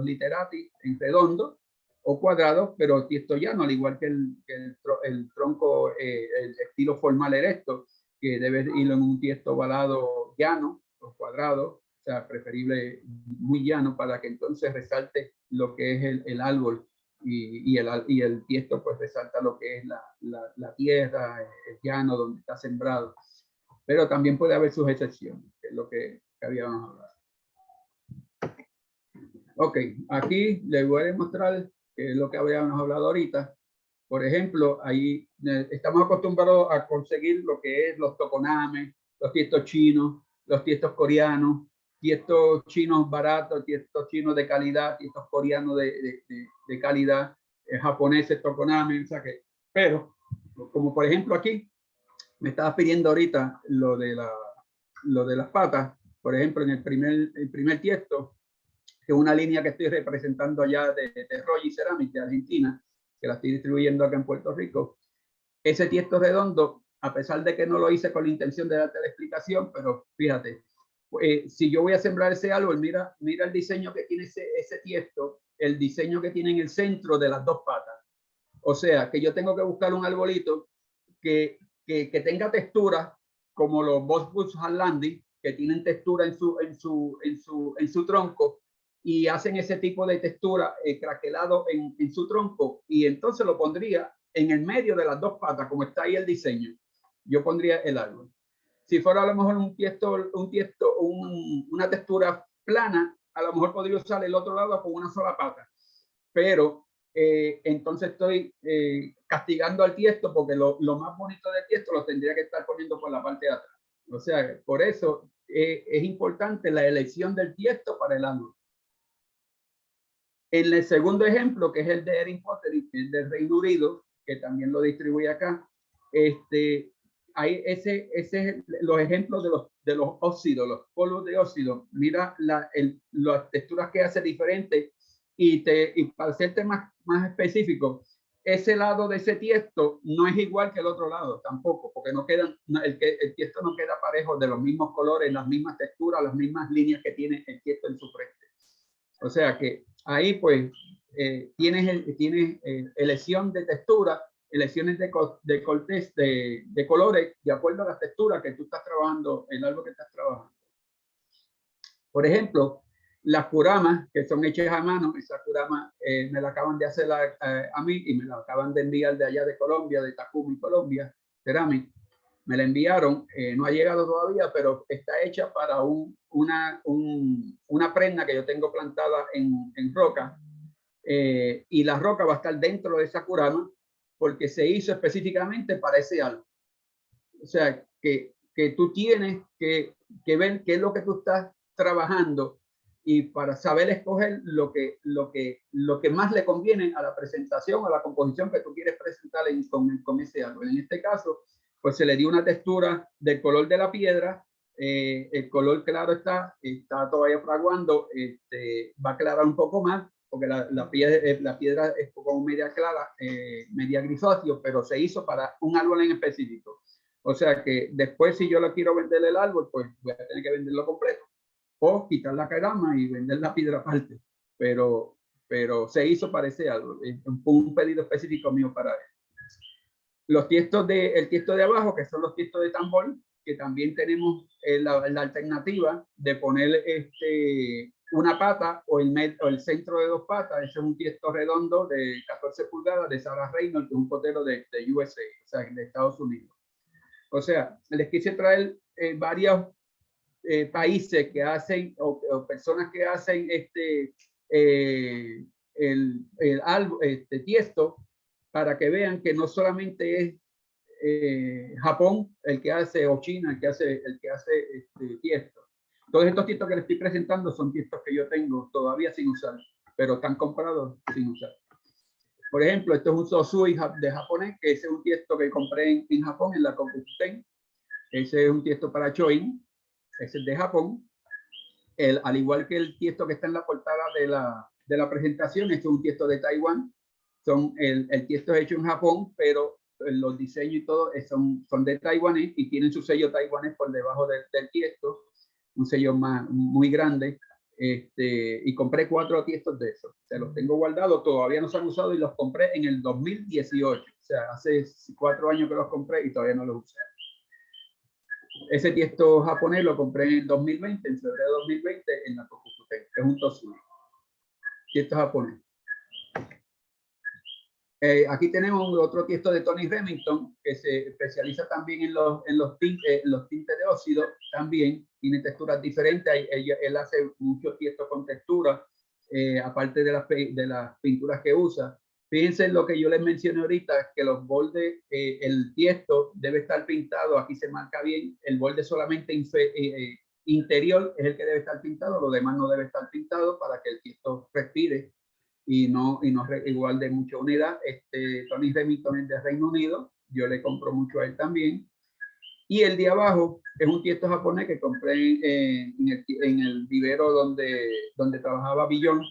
literati en redondo o cuadrado, pero tiesto llano, al igual que el tronco, el estilo formal erecto, que debe ir en un tiesto ovalado llano o cuadrado, o sea, preferible muy llano, para que entonces resalte lo que es el árbol, y el tiesto pues resalta lo que es la tierra, el llano donde está sembrado. Pero también puede haber sus excepciones, que es lo que habíamos hablado. Ok, aquí les voy a demostrar que es lo que habíamos hablado ahorita. Por ejemplo, ahí estamos acostumbrados a conseguir lo que es los tokonames, los tiestos chinos, los tiestos coreanos, tiestos chinos baratos, tiestos chinos de calidad, tiestos coreanos de calidad, japoneses tokonames, o sea que, pero como por ejemplo aquí, me estabas pidiendo ahorita lo de las patas, por ejemplo, en el primer tiesto, que es una línea que estoy representando allá de Roy Ceramic de Argentina, que la estoy distribuyendo acá en Puerto Rico. Ese tiesto redondo, a pesar de que no lo hice con la intención de darte la explicación, pero fíjate, si yo voy a sembrar ese árbol, mira el diseño que tiene ese tiesto, el diseño que tiene en el centro de las dos patas. O sea, que yo tengo que buscar un arbolito que tenga textura, como los Bosbus Harlandi, que tienen textura en su tronco, y hacen ese tipo de textura craquelado en su tronco, y entonces lo pondría en el medio de las dos patas, como está ahí el diseño. Yo pondría el árbol. Si fuera a lo mejor una textura plana, a lo mejor podría usar el otro lado con una sola pata. Pero entonces estoy castigando al tiesto porque lo más bonito del tiesto lo tendría que estar poniendo por la parte de atrás. O sea, por eso es importante la elección del tiesto para el ángulo. En el segundo ejemplo, que es el de Erin Pottery, que es del Reino Unido, que también lo distribuye acá, hay los ejemplos de los óxidos, los polvos de óxido. Mira las texturas que hace diferente y para hacerte más específico, ese lado de ese tiesto no es igual que el otro lado tampoco, porque no quedan, el tiesto no queda parejo de los mismos colores, las mismas texturas, las mismas líneas que tiene el tiesto en su frente. O sea que ahí pues tienes elección de textura, elecciones de colores de acuerdo a la textura que tú estás trabajando, el árbol que estás trabajando. Por ejemplo, las curamas que son hechas a mano, esa curama me la acaban de hacer a mí y me la acaban de enviar de allá de Colombia, de Takumi, Colombia, Ceramic. Me la enviaron, no ha llegado todavía, pero está hecha para una prenda que yo tengo plantada en roca. Y la roca va a estar dentro de esa curama porque se hizo específicamente para ese árbol. O sea, que tú tienes que ver qué es lo que tú estás trabajando y para saber escoger lo que más le conviene a la presentación, a la composición que tú quieres presentar con ese árbol. En este caso, pues se le dio una textura del color de la piedra. El color claro está todavía fraguando, va a aclarar un poco más porque la piedra es como media clara, media grisáceo, pero se hizo para un árbol en específico. O sea que después si yo lo quiero vender el árbol, pues voy a tener que venderlo completo o quitar la carama y vender la piedra aparte. Pero se hizo para ese árbol, es un pedido específico mío para él. El tiesto de abajo, que son los tiestos de tambor, que también tenemos la alternativa de poner una pata o el centro de dos patas. Ese es un tiesto redondo de 14 pulgadas de Sarah Reynolds, que es un potero de USA, o sea, de Estados Unidos. O sea, les quise traer varios países que hacen o personas que hacen tiesto para que vean que no solamente es Japón el que hace o China el que hace tiesto. Todos estos tiestos que les estoy presentando son tiestos que yo tengo todavía sin usar, pero están comprados sin usar. Por ejemplo, esto es un Sosui de japonés, que ese es un tiesto que compré en Japón, en la Kokuten. Ese es un tiesto para Choin, ese es de Japón. Al igual que el tiesto que está en la portada de la presentación, este es un tiesto de Taiwán. El tiesto es hecho en Japón, pero los diseños y todo son de taiwanés y tienen su sello taiwanés por debajo del tiesto, un sello muy grande. Y compré 4 tiestos de esos. Se los tengo guardados, todavía no se han usado y los compré en el 2018. O sea, hace 4 años que los compré y todavía no los usé. Ese tiesto japonés lo compré en el 2020, en febrero de 2020, en la Kokuten. Es un Tosui. Tiesto japonés. Aquí tenemos otro tiesto de Tony Remington, que se especializa también en los tintes de óxido. También tiene texturas diferentes. Él hace muchos tiestos con textura, aparte de las pinturas que usa. Fíjense en lo que yo les mencioné ahorita, que los bordes, el tiesto debe estar pintado. Aquí se marca bien. El borde solamente interior es el que debe estar pintado. Lo demás no debe estar pintado para que el tiesto respire y no igual de mucha unidad. Tony Remington es de Reino Unido, yo le compro mucho a él también. Y el de abajo es un tiesto japonés que compré en el vivero donde trabajaba Billón.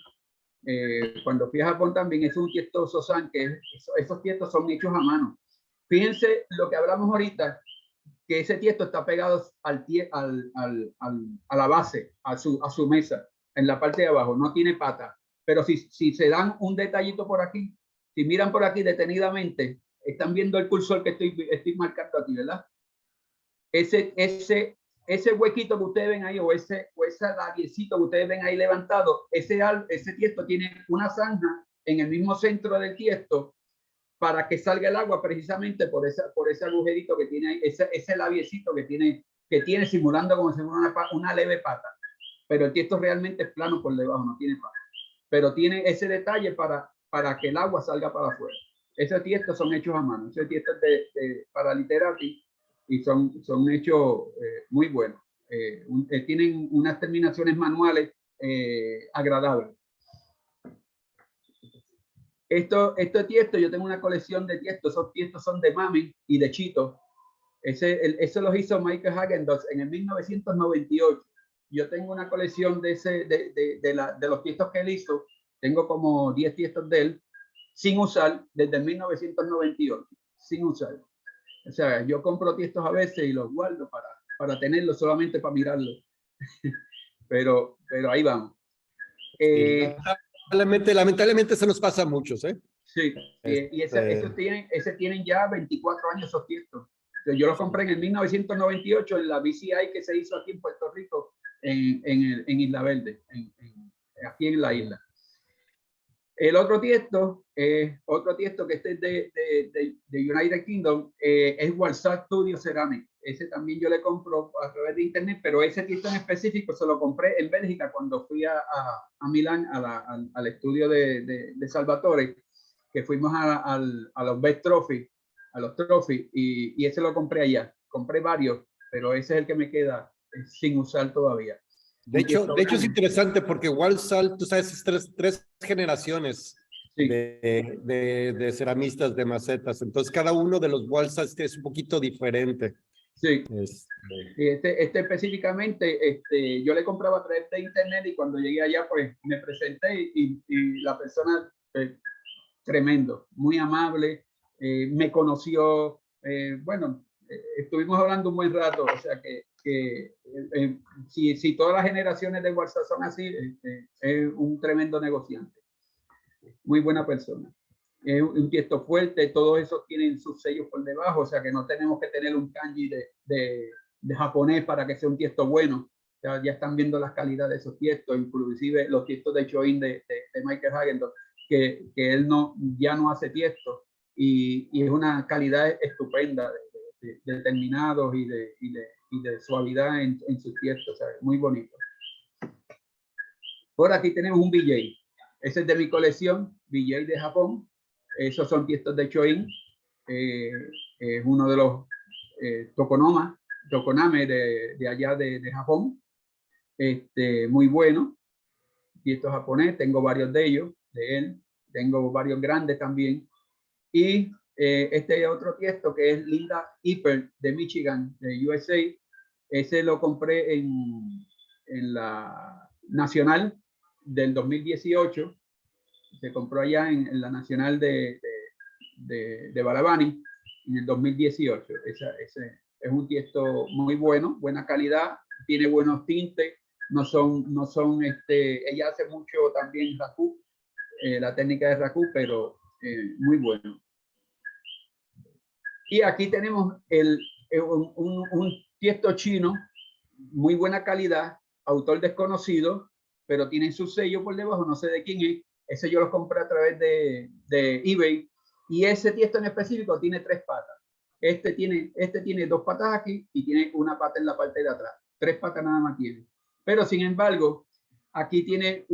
Cuando fui a Japón también es un tiesto Sosan, que esos tiestos son hechos a mano. Fíjense lo que hablamos ahorita, que ese tiesto está pegado a la base, a su mesa, en la parte de abajo, no tiene pata. Pero si se dan un detallito por aquí, si miran por aquí detenidamente, están viendo el cursor que estoy marcando aquí, ¿verdad? Ese huequito que ustedes ven ahí o ese labiecito que ustedes ven ahí levantado, ese tiesto tiene una zanja en el mismo centro del tiesto para que salga el agua precisamente por ese agujerito que tiene ahí, ese labiecito que tiene simulando como si fuera una leve pata. Pero el tiesto realmente es plano por debajo, no tiene pata. Pero tiene ese detalle para para que el agua salga para afuera. Esos tiestos son hechos a mano, esos tiestos para literati y son hechos muy buenos. Tienen unas terminaciones manuales agradables. Este tiesto, yo tengo una colección de tiestos, esos tiestos son de Mami y de Chito. Eso los hizo Michael Hagendorf en el 1998. Yo tengo una colección de los tiestos que él hizo, tengo como 10 tiestos de él, sin usar, desde el 1998, sin usar. O sea, yo compro tiestos a veces y los guardo para tenerlos solamente para mirarlos. pero ahí vamos. Lamentablemente eso nos pasa a muchos, ¿eh? Sí, y ese tienen ya 24 años esos tiestos. Yo los compré en el 1998 en la BCI que se hizo aquí en Puerto Rico, en Isla Verde, aquí en la isla. El otro tiesto que este es de United Kingdom, es Walsall Studio Ceramic. Ese también yo le compro a través de internet, pero ese tiesto en específico se lo compré en Bélgica cuando fui a Milán al estudio de Salvatore, que fuimos a los Best Trophy, a los Trophy, y ese lo compré allá. Compré varios, pero ese es el que me queda sin usar todavía. De hecho es interesante porque Walsall, tú sabes, es tres generaciones sí. de ceramistas de macetas. Entonces, cada uno de los Walsall es un poquito diferente. Sí. Este específicamente, yo le compraba a través de internet y cuando llegué allá, pues me presenté y la persona, tremendo, muy amable, me conoció, bueno, estuvimos hablando un buen rato, o sea que si todas las generaciones de WhatsApp son así, es un tremendo negociante, muy buena persona. Es un tiesto fuerte, todos esos tienen sus sellos por debajo, o sea que no tenemos que tener un kanji de japonés para que sea un tiesto bueno. Ya están viendo las calidades de esos tiestos, inclusive los tiestos de Choin de Michael Hagendorf, que él ya no hace tiestos y es una calidad estupenda de terminados y de suavidad en sus tiestos, o sea, muy bonito. Por aquí tenemos un BJ, ese es de mi colección, BJ de Japón. Esos son tiestos de Choin, es uno de los tokoname de allá de Japón, muy bueno, tiestos japonés, tengo varios de ellos, de él, tengo varios grandes también, y este otro tiesto que es Linda Ipper de Michigan, de USA, ese lo compré en la Nacional del 2018, se compró allá en la Nacional de Balabani en el 2018. Ese es un tiesto muy bueno, buena calidad, tiene buenos tintes, ella hace mucho también raku, la técnica de raku, pero muy bueno. Y aquí tenemos un tiesto chino, muy buena calidad, autor desconocido, pero tiene su sello por debajo, no sé de quién es. Ese yo lo compré a través de eBay. Y ese tiesto en específico tiene 3 patas. Este tiene 2 patas aquí y tiene una pata en la parte de atrás. 3 patas nada más tiene. Pero sin embargo, aquí tiene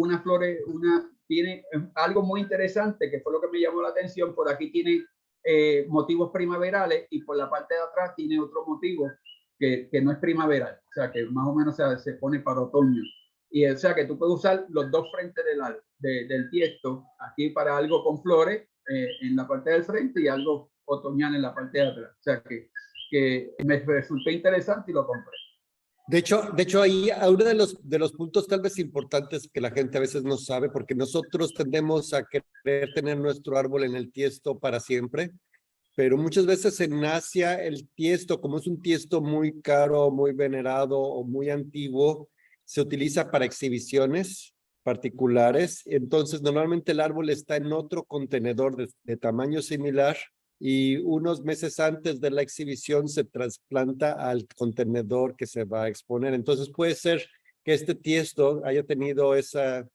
tiene algo muy interesante que fue lo que me llamó la atención. Por aquí tiene motivos primaverales y por la parte de atrás tiene otro motivo que no es primaveral. O sea, que más o menos se pone para otoño. Y o sea, que tú puedes usar los dos frentes del tiesto, aquí para algo con flores en la parte del frente y algo otoñal en la parte de atrás. O sea, que me resultó interesante y lo compré. De hecho, ahí uno de los puntos tal vez importantes que la gente a veces no sabe, porque nosotros tendemos a querer tener nuestro árbol en el tiesto para siempre, pero muchas veces en Asia el tiesto, como es un tiesto muy caro, muy venerado o muy antiguo, se utiliza para exhibiciones particulares. Entonces, normalmente el árbol está en otro contenedor de tamaño similar y unos meses antes de la exhibición se trasplanta al contenedor que se va a exponer. Entonces, puede ser que este tiesto haya tenido ese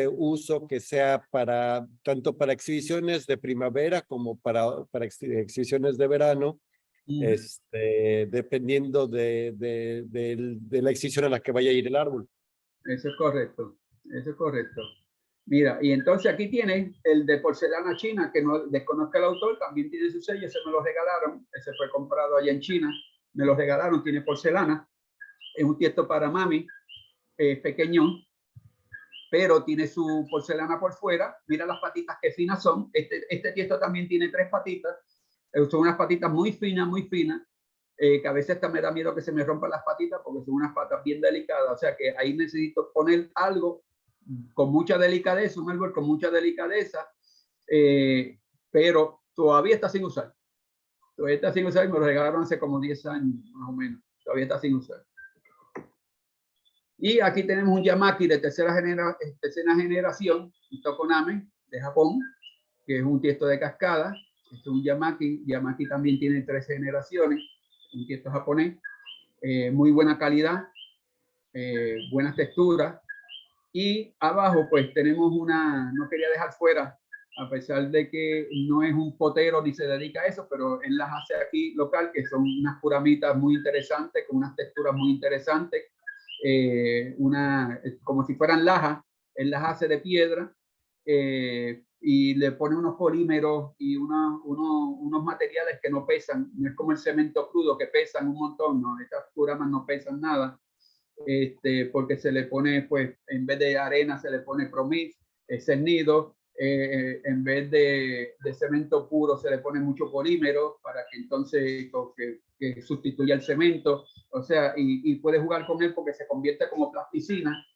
uso que sea tanto para exhibiciones de primavera como para exhibiciones de verano, dependiendo de la exhibición a la que vaya a ir el árbol. Eso es correcto, eso es correcto. Mira, y entonces aquí tiene el de porcelana china, que no desconozca el autor, también tiene su sello, ese me lo regalaron, ese fue comprado allá en China, me lo regalaron, tiene porcelana, es un tiesto para mami, pequeñón, pero tiene su porcelana por fuera. Mira las patitas que finas son. Este tiesto también tiene 3 patitas, son unas patitas muy finas, que a veces hasta me da miedo que se me rompan las patitas porque son unas patas bien delicadas, o sea que ahí necesito poner algo con mucha delicadeza, un árbol con mucha delicadeza, pero todavía está sin usar. Todavía está sin usar y me lo regalaron hace como 10 años, más o menos. Todavía está sin usar. Y aquí tenemos un Yamaki de tercera generación, un Tokoname de Japón, que es un tiesto de cascada. Este es un Yamaki. Yamaki también tiene 3 generaciones, un tiesto japonés, muy buena calidad, buenas texturas. Y abajo pues tenemos no quería dejar fuera, a pesar de que no es un potero ni se dedica a eso, pero él las hace aquí local, que son unas curamitas muy interesantes, con unas texturas muy interesantes, como si fueran lajas, él las hace de piedra, y le pone unos polímeros y unos materiales que no pesan, no es como el cemento crudo que pesan un montón, no, estas curamas no pesan nada. Porque se le pone, pues, en vez de arena se le pone promix, cernido, en vez de cemento puro se le pone mucho polímero para que entonces que sustituya el cemento, o sea, y puedes jugar con él porque se convierte como plasticina,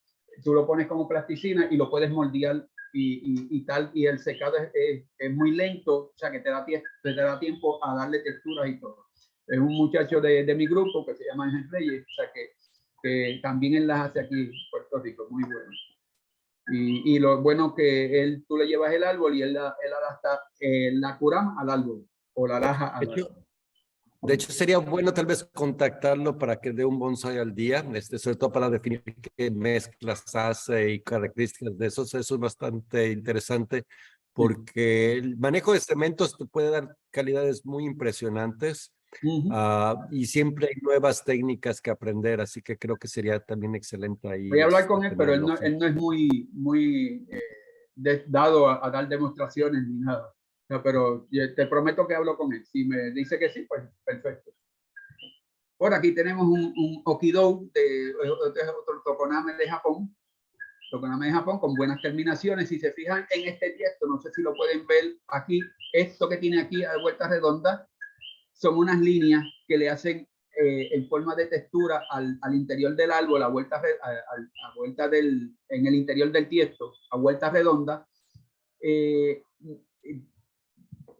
tú lo pones como plasticina y lo puedes moldear y tal, y el secado es muy lento, o sea que te da tiempo a darle texturas y todo. Es un muchacho de mi grupo que se llama Ángel Reyes, o sea que también él las hace aquí en Puerto Rico, muy bueno. Y lo bueno que tú le llevas el árbol y él adapta la curama al árbol o la laja al árbol. De hecho, sería bueno tal vez contactarlo para que dé un bonsai al día, sobre todo para definir qué mezclas hace y características de esos. Eso es bastante interesante porque el manejo de cementos te puede dar calidades muy impresionantes. Y siempre hay nuevas técnicas que aprender, así que creo que sería también excelente ahí. Voy a hablar con él, pero él no es muy dado a dar demostraciones ni nada. No, pero te prometo que hablo con él. Si me dice que sí, pues perfecto. Por aquí tenemos un Okidou de otro Tokoname de Japón. Tokoname de Japón con buenas terminaciones. Si se fijan en este tiesto, no sé si lo pueden ver aquí, esto que tiene aquí a vuelta redonda, son unas líneas que le hacen en forma de textura al interior del árbol, a vuelta en el interior del tiesto, a vuelta redonda.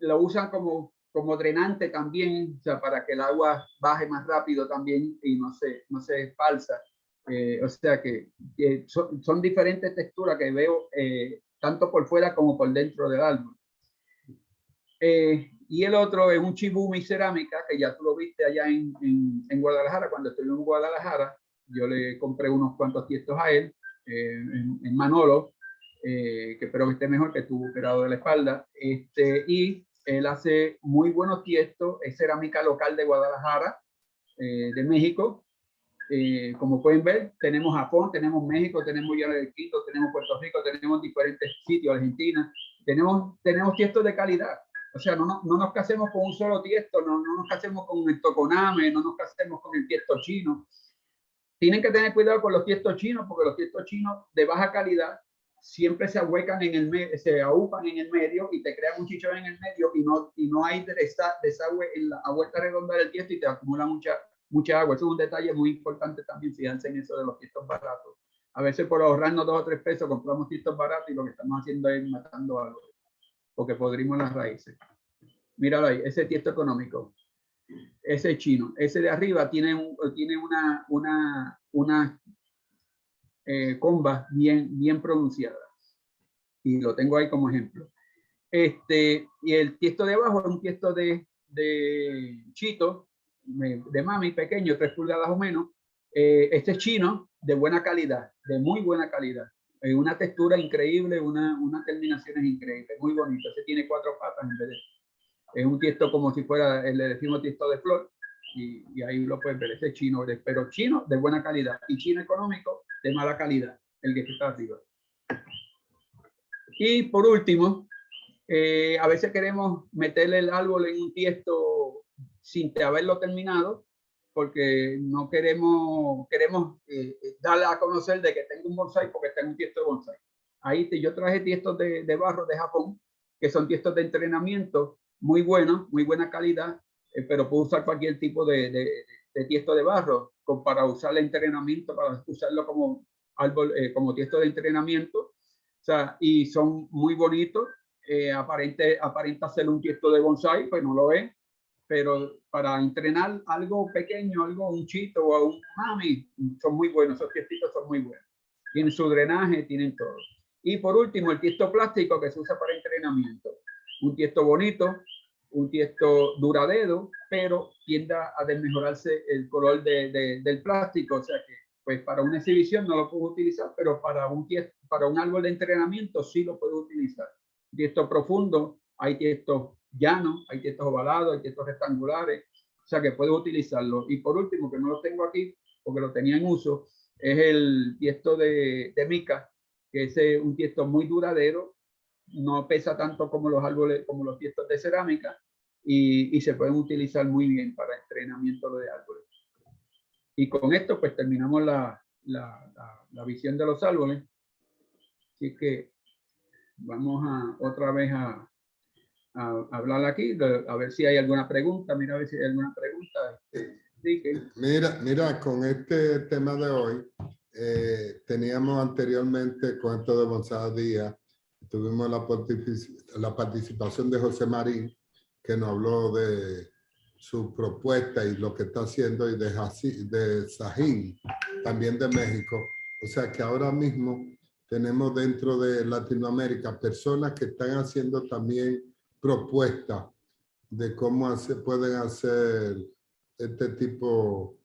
Lo usan como drenante también, o sea, para que el agua baje más rápido también y no se esparza. O sea que son diferentes texturas que veo tanto por fuera como por dentro del árbol. Y el otro es un Chibumi cerámica, que ya tú lo viste allá en Guadalajara. Cuando estuve en Guadalajara, yo le compré unos cuantos tiestos a él, en Manolo, que espero que esté mejor, que estuvo operado de la espalda. Y él hace muy buenos tiestos, es cerámica local de Guadalajara, de México. Como pueden ver, tenemos Japón, tenemos México, tenemos Llano del Quito, tenemos Puerto Rico, tenemos diferentes sitios, Argentina. Tenemos tiestos de calidad. O sea, no nos casemos con un solo tiesto, no nos casemos con el Tokoname, no nos casemos con el tiesto chino. Tienen que tener cuidado con los tiestos chinos, porque los tiestos chinos de baja calidad siempre se ahuecan se ahupan en el medio y te crean un chichón en el medio y no hay desagüe en la vuelta redonda del tiesto y te acumula mucha agua. Eso es un detalle muy importante también, fíjense en eso de los tiestos baratos. A veces por ahorrarnos 2 o 3 pesos compramos tiestos baratos y lo que estamos haciendo es matando algo, porque podrimos las raíces. Míralo ahí, ese tiesto económico, ese chino, ese de arriba tiene una comba bien pronunciada y lo tengo ahí como ejemplo. Y el tiesto de abajo es un tiesto de chito, de mami, pequeño, 3 pulgadas o menos. Este es chino, de buena calidad, de muy buena calidad. Una textura increíble, unas terminaciones increíbles, muy bonito. Ese tiene 4 patas en vez de... Es un tiesto como si fuera, le decimos tiesto de flor, y ahí lo pueden ver. Ese es chino, pero chino de buena calidad, y chino económico de mala calidad, el que está arriba. Y por último, a veces queremos meterle el árbol en un tiesto sin haberlo terminado, porque no queremos darle a conocer de que tengo un bonsai porque está en un tiesto de bonsai. Ahí yo traje tiestos de barro de Japón, que son tiestos de entrenamiento muy buenos, muy buena calidad, pero puedo usar cualquier tipo de tiesto de barro para usar el entrenamiento, para usarlo como árbol, como tiesto de entrenamiento. O sea, y son muy bonitos. Aparenta ser un tiesto de bonsai, pues no lo es, pero para entrenar algo pequeño, un chito o un mami, son muy buenos. Esos tiestitos son muy buenos. Tienen su drenaje, tienen todo. Y por último, el tiesto plástico que se usa para entrenamiento. Un tiesto bonito, un tiesto duradero, pero tiende a desmejorarse el color del plástico. O sea que, pues para una exhibición no lo puedo utilizar, pero para un árbol de entrenamiento sí lo puedo utilizar. Tiesto profundo, hay tiestos llanos, hay tiestos ovalados, hay tiestos rectangulares. O sea que puedo utilizarlo. Y por último, que no lo tengo aquí porque lo tenía en uso, es el tiesto de mica, que es un tiesto muy duradero, no pesa tanto como los árboles, como los tiestos de cerámica, y se pueden utilizar muy bien para entrenamiento de árboles. Y con esto pues terminamos la visión de los árboles. Así que vamos otra vez a hablar aquí, a ver si hay alguna pregunta. Mira a ver si hay alguna pregunta. Sí, que... Mira, con este tema de hoy, teníamos anteriormente con esto de Bonsai Día, tuvimos la participación de José Marín, que nos habló de su propuesta y lo que está haciendo, y de Sajín, también de México. O sea que ahora mismo tenemos dentro de Latinoamérica personas que están haciendo también propuestas de cómo pueden hacer este tipo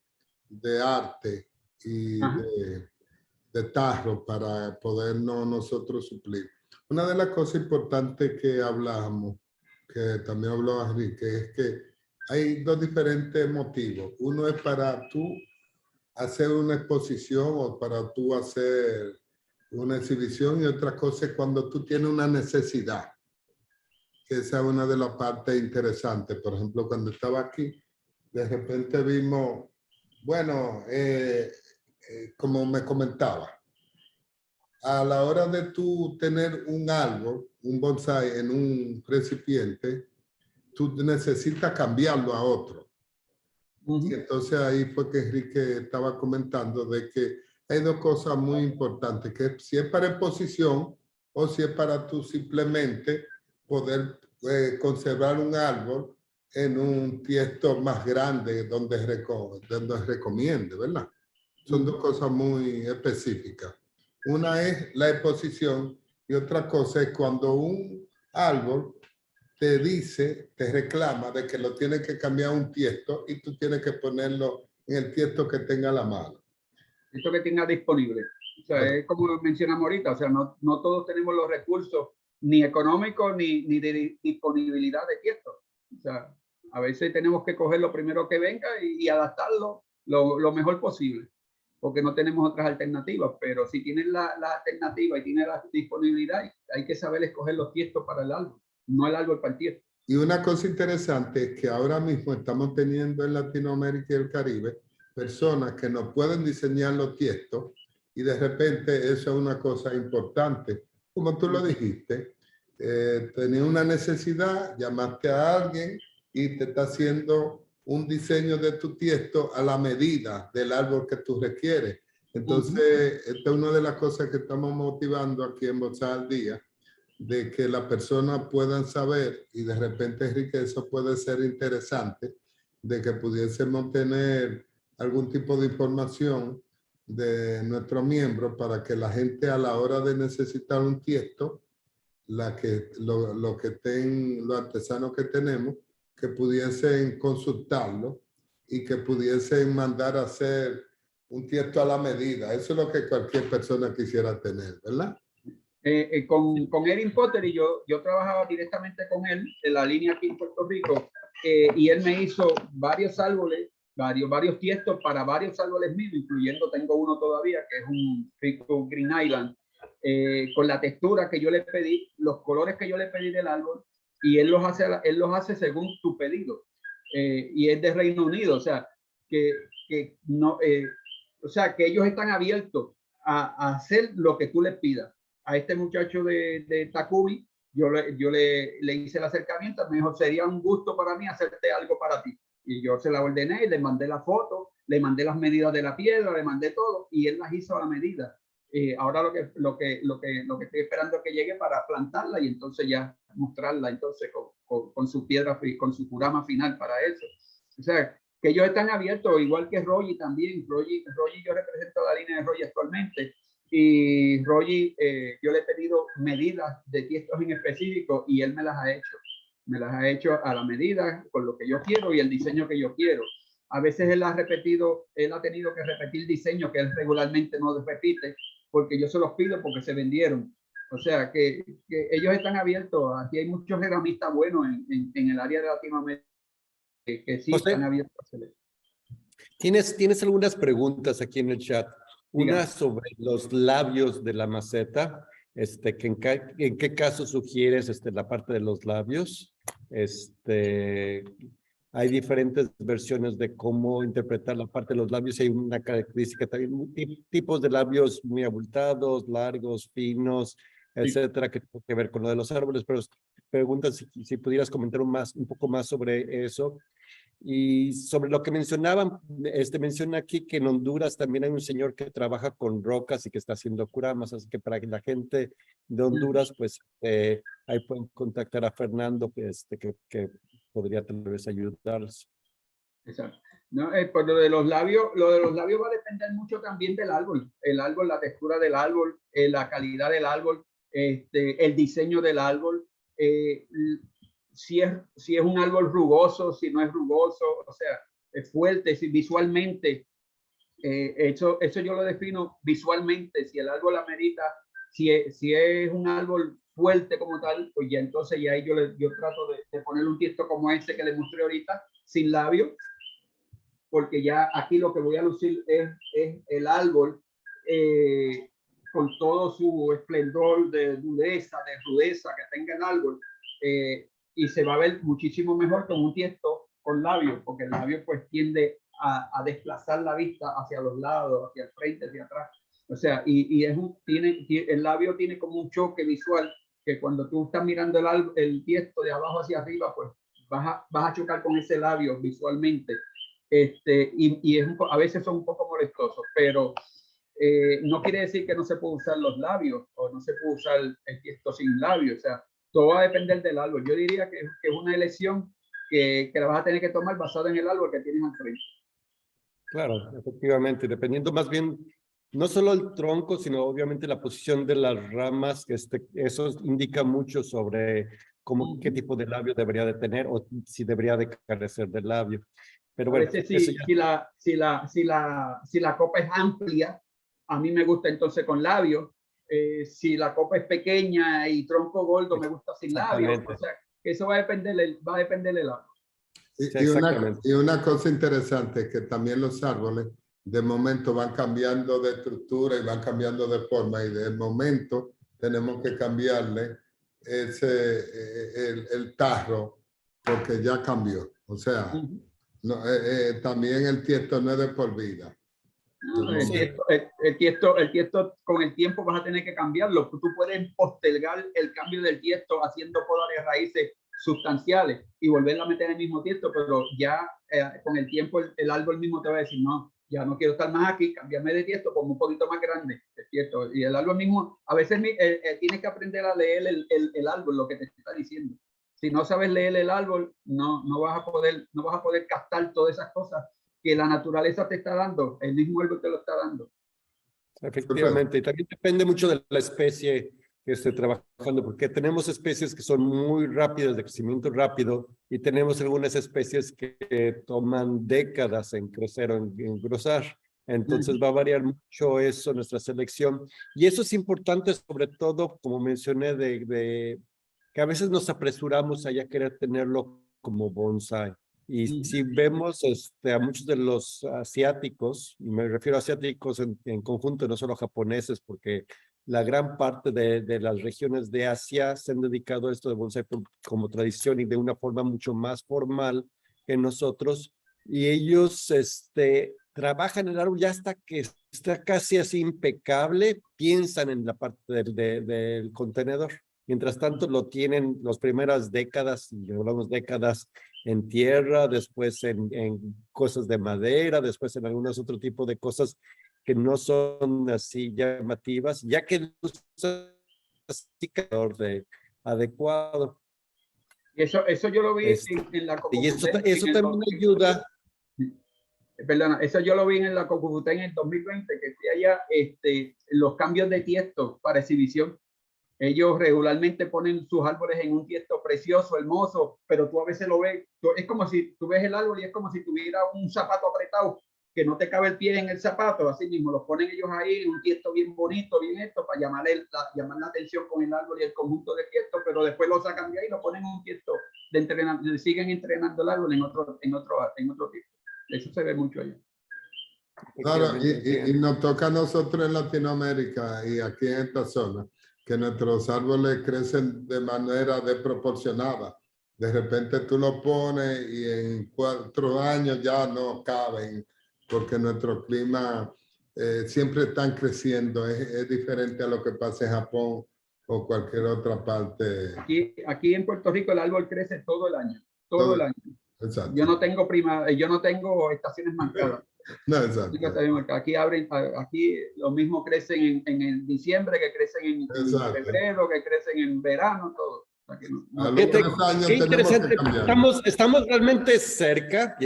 de arte y de tarro para podernos nosotros suplir. Una de las cosas importantes que hablamos, que también habló Enrique, es que hay dos diferentes motivos. Uno es para tú hacer una exposición o para tú hacer una exhibición, y otra cosa es cuando tú tienes una necesidad. Que esa es una de las partes interesantes. Por ejemplo, cuando estaba aquí, de repente vimos, bueno, como me comentaba, a la hora de tú tener un árbol, un bonsai en un recipiente, tú necesitas cambiarlo a otro. Y entonces ahí fue que Enrique estaba comentando de que hay dos cosas muy importantes, que si es para exposición o si es para tú simplemente poder conservar un árbol en un tiesto más grande donde recomiende, ¿verdad? Son dos cosas muy específicas. Una es la exposición y otra cosa es cuando un árbol te dice, te reclama de que lo tienes que cambiar a un tiesto y tú tienes que ponerlo en el tiesto que tenga a la mano. Esto que tenga disponible. O sea, es como mencionamos ahorita, o sea, no todos tenemos los recursos ni económicos ni de disponibilidad de tiestos. O sea, a veces tenemos que coger lo primero que venga y adaptarlo lo mejor posible, porque no tenemos otras alternativas. Pero si tienes la alternativa y tienes la disponibilidad, hay que saber escoger los tiestos para el árbol, no el árbol para el tiesto. Y una cosa interesante es que ahora mismo estamos teniendo en Latinoamérica y el Caribe personas que nos pueden diseñar los tiestos, y de repente eso es una cosa importante. Como tú lo dijiste, tenías una necesidad, llamaste a alguien y te está haciendo un diseño de tu tiesto a la medida del árbol que tú requieres. Entonces, esta es una de las cosas que estamos motivando aquí en Bonsai al Día, de que las personas puedan saber, y de repente, Enrique, eso puede ser interesante, de que pudiésemos tener algún tipo de información de nuestros miembros para que la gente a la hora de necesitar un tiesto, los artesanos que tenemos, que pudiesen consultarlo y que pudiesen mandar a hacer un tiesto a la medida. Eso es lo que cualquier persona quisiera tener, ¿verdad? Con Erin Potter, y yo trabajaba directamente con él en la línea aquí en Puerto Rico, y él me hizo varios árboles, varios tiestos para varios árboles míos, incluyendo tengo uno todavía que es un Fico Green Island, con la textura que yo le pedí, los colores que yo le pedí del árbol, y él los hace según tu pedido. Y es de Reino Unido, o sea, que no, o sea, que ellos están abiertos a hacer lo que tú les pidas. A este muchacho de Takumi, yo le hice el acercamiento, me dijo, sería un gusto para mí hacerte algo para ti. Y yo se la ordené, le mandé la foto, le mandé las medidas de la piedra, le mandé todo, y él las hizo a la medida. Ahora lo que estoy esperando es que llegue para plantarla y entonces ya mostrarla entonces con su piedra, con su curama final para eso. O sea, que ellos están abiertos, igual que Rogi también. Rogi, yo represento la línea de Rogi actualmente, y Rogi, yo le he pedido medidas de tiestos en específico y él me las ha hecho. Me las ha hecho a la medida, con lo que yo quiero y el diseño que yo quiero. A veces él ha tenido que repetir diseños que él regularmente no repite, porque yo se los pido porque se vendieron. O sea, que ellos están abiertos. Aquí hay muchos ceramistas buenos en el área de Latinoamérica que sí José, están abiertos a hacer eso. ¿Tienes algunas preguntas aquí en el chat? Una Dígame. sobre los labios de la maceta, que en qué caso sugieres la parte de los labios. Hay diferentes versiones de cómo interpretar la parte de los labios. Hay una característica también, tipos de labios muy abultados, largos, finos, etcétera, que tiene que ver con lo de los árboles. Pero preguntas si pudieras comentar un poco más sobre eso. Y sobre lo que mencionaban, menciona aquí que en Honduras también hay un señor que trabaja con rocas y que está haciendo curamas, así que para que la gente de Honduras, pues ahí pueden contactar a Fernando, que podría tal vez ayudarles. Exacto. No, pues lo de los labios va a depender mucho también del árbol. El árbol, la textura del árbol, la calidad del árbol, el diseño del árbol. Si es un árbol rugoso, si no es rugoso, o sea, es fuerte, si visualmente, eso yo lo defino visualmente. Si el árbol amerita, si es un árbol fuerte como tal, pues ya entonces ya yo trato de poner un tiesto como este que les mostré ahorita, sin labios, porque ya aquí lo que voy a lucir es el árbol con todo su esplendor de rudeza que tenga el árbol, y se va a ver muchísimo mejor con un tiesto con labios, porque el labio pues tiende a desplazar la vista hacia los lados, hacia el frente, hacia atrás. O sea, el labio tiene como un choque visual que cuando tú estás mirando el tiesto de abajo hacia arriba, pues vas a chocar con ese labio visualmente. Y a veces son un poco molestosos, pero no quiere decir que no se puede usar los labios o no se puede usar el tiesto sin labios. O sea, todo va a depender del árbol. Yo diría que es una elección que la vas a tener que tomar basada en el árbol que tienes al frente. Claro, efectivamente, dependiendo más bien, no solo el tronco, sino obviamente la posición de las ramas, eso indica mucho sobre qué tipo de labio debería de tener o si debería de carecer del labio. Pero bueno, a veces si la copa es amplia, a mí me gusta entonces con labios. Si la copa es pequeña y tronco gordo, me gusta sin labios. O sea, eso va a depender del árbol. Y una cosa interesante es que también los árboles de momento van cambiando de estructura y van cambiando de forma, y de momento tenemos que cambiarle el tarro porque ya cambió. O sea, no, también el tiesto no es de por vida. No, el tiesto con el tiempo vas a tener que cambiarlo. Tú puedes postergar el cambio del tiesto haciendo podas de raíces sustanciales y volverla a meter en el mismo tiesto, pero ya con el tiempo el árbol mismo te va a decir, no, ya no quiero estar más aquí, cámbiame de tiesto como un poquito más grande el tiesto. Y el árbol mismo, a veces tienes que aprender a leer el árbol, lo que te está diciendo. Si no sabes leer el árbol, no vas a poder captar todas esas cosas que la naturaleza te está dando, el mismo árbol te lo está dando. Efectivamente, y también depende mucho de la especie que esté trabajando, porque tenemos especies que son muy rápidas, de crecimiento rápido, y tenemos algunas especies que toman décadas en crecer o en engrosar. Entonces va a variar mucho eso, nuestra selección. Y eso es importante, sobre todo, como mencioné, de que a veces nos apresuramos a ya querer tenerlo como bonsai. Y si vemos a muchos de los asiáticos, y me refiero a asiáticos en conjunto, no solo japoneses, porque la gran parte de las regiones de Asia se han dedicado a esto de bonsái como tradición y de una forma mucho más formal que nosotros. Y ellos trabajan el árbol ya hasta que está casi así impecable, piensan en la parte del contenedor. Mientras tanto, lo tienen las primeras décadas, y hablamos décadas, en tierra, después en cosas de madera, después en algunos otro tipo de cosas que no son así llamativas, ya que usan así calor adecuado. Eso yo lo vi en la Y eso en el también ayuda. Perdona, eso yo lo vi en la Cocubutá en el 2020, que fui allá, los cambios de tiesto para exhibición. Ellos regularmente ponen sus árboles en un tiesto precioso, hermoso, pero tú a veces lo ves, es como si tú ves el árbol y es como si tuviera un zapato apretado, que no te cabe el pie en el zapato, así mismo los ponen ellos ahí en un tiesto bien bonito, bien esto, para llamar la atención con el árbol y el conjunto de tiesto, pero después lo sacan de ahí y lo ponen en un tiesto de entrenar, siguen entrenando el árbol en otro tiesto. Eso se ve mucho allá. Claro, y nos toca a nosotros en Latinoamérica y aquí en esta zona, que nuestros árboles crecen de manera desproporcionada. De repente tú lo pones y en 4 años ya no caben, porque nuestro clima siempre están creciendo. Es diferente a lo que pasa en Japón o cualquier otra parte. Aquí en Puerto Rico el árbol crece todo el año, todo el año. Exacto. Yo no tengo estaciones marcadas. No, exacto. Aquí lo mismo crecen en el diciembre, que crecen en febrero, que crecen en verano, todo. O sea que qué interesante. Estamos realmente cerca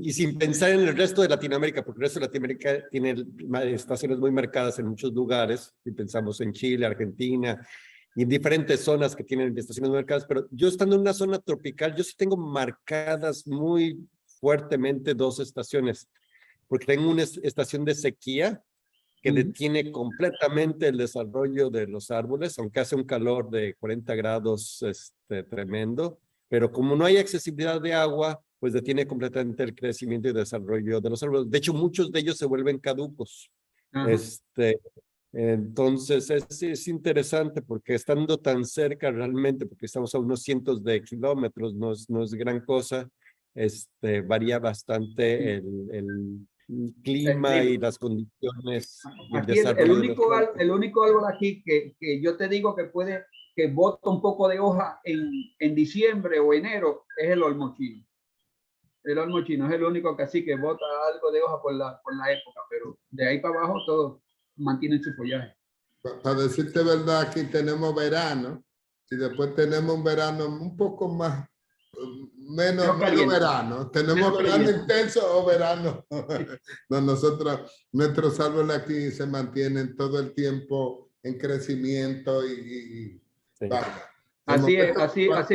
y sin pensar en el resto de Latinoamérica, porque el resto de Latinoamérica tiene estaciones muy marcadas en muchos lugares. Si pensamos en Chile, Argentina y en diferentes zonas que tienen estaciones marcadas, pero yo estando en una zona tropical, yo sí tengo marcadas muy fuertemente 2 estaciones, porque tengo una estación de sequía que detiene completamente el desarrollo de los árboles, aunque hace un calor de 40 grados tremendo, pero como no hay accesibilidad de agua, pues detiene completamente el crecimiento y desarrollo de los árboles. De hecho, muchos de ellos se vuelven caducos. Entonces, es interesante porque estando tan cerca realmente, porque estamos a unos cientos de kilómetros, no es gran cosa, varía bastante el clima y las condiciones. Y aquí el único árbol aquí que yo te digo que bota un poco de hoja en diciembre o enero es el olmo chino. El olmo chino es el único que así que bota algo de hoja por la época, pero de ahí para abajo todo mantienen su follaje. Para decirte verdad, aquí tenemos verano y después tenemos un verano un poco más, menos verano. Tenemos verano intenso o verano. No, nuestros árboles aquí se mantienen todo el tiempo en crecimiento y vaya. Así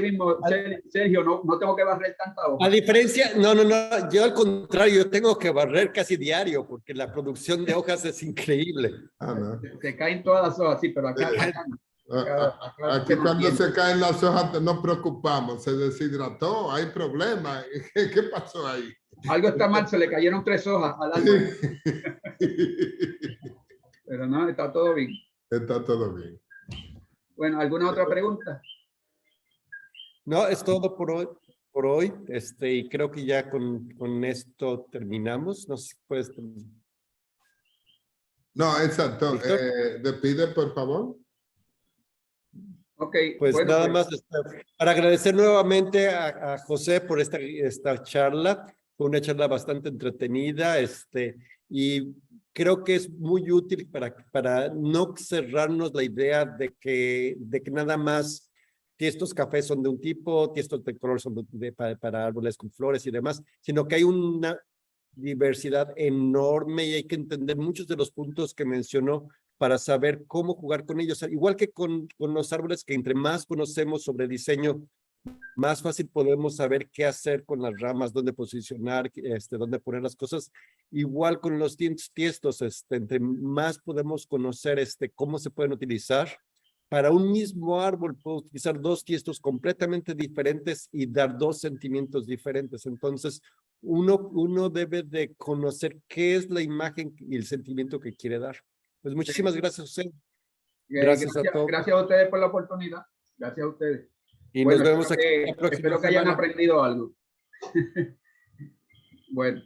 mismo, Sergio, no tengo que barrer tanta hoja. A diferencia, no, yo al contrario, yo tengo que barrer casi diario porque la producción de hojas es increíble. Se caen todas las hojas, sí, pero acá aquí cuando se caen las hojas nos preocupamos, se deshidrató, hay problemas. ¿Qué pasó ahí? Algo está mal, se le cayeron 3 hojas al árbol. Pero no, está todo bien. Está todo bien. Bueno, ¿alguna otra pregunta? No, es todo por hoy. Y creo que ya con esto terminamos. No sé si puedes. No, exacto. Despide, por favor. Ok. Pues bueno, nada más para agradecer nuevamente a José por esta charla. Fue una charla bastante entretenida, y creo que es muy útil para no cerrarnos la idea de que nada más tiestos cafés son de un tipo, tiestos de color son para árboles con flores y demás, sino que hay una diversidad enorme y hay que entender muchos de los puntos que mencionó para saber cómo jugar con ellos. Igual que con los árboles, que entre más conocemos sobre diseño, más fácil podemos saber qué hacer con las ramas, dónde posicionar, dónde poner las cosas. Igual con los tiestos, entre más podemos conocer cómo se pueden utilizar. Para un mismo árbol puedo utilizar 2 tiestos completamente diferentes y dar 2 sentimientos diferentes. Entonces, uno debe de conocer qué es la imagen y el sentimiento que quiere dar. Pues muchísimas gracias, José. Gracias a todos. Gracias a ustedes por la oportunidad. Gracias a ustedes. Y Bueno, nos vemos aquí espero la próxima espero que hayan semana. aprendido algo. Bueno.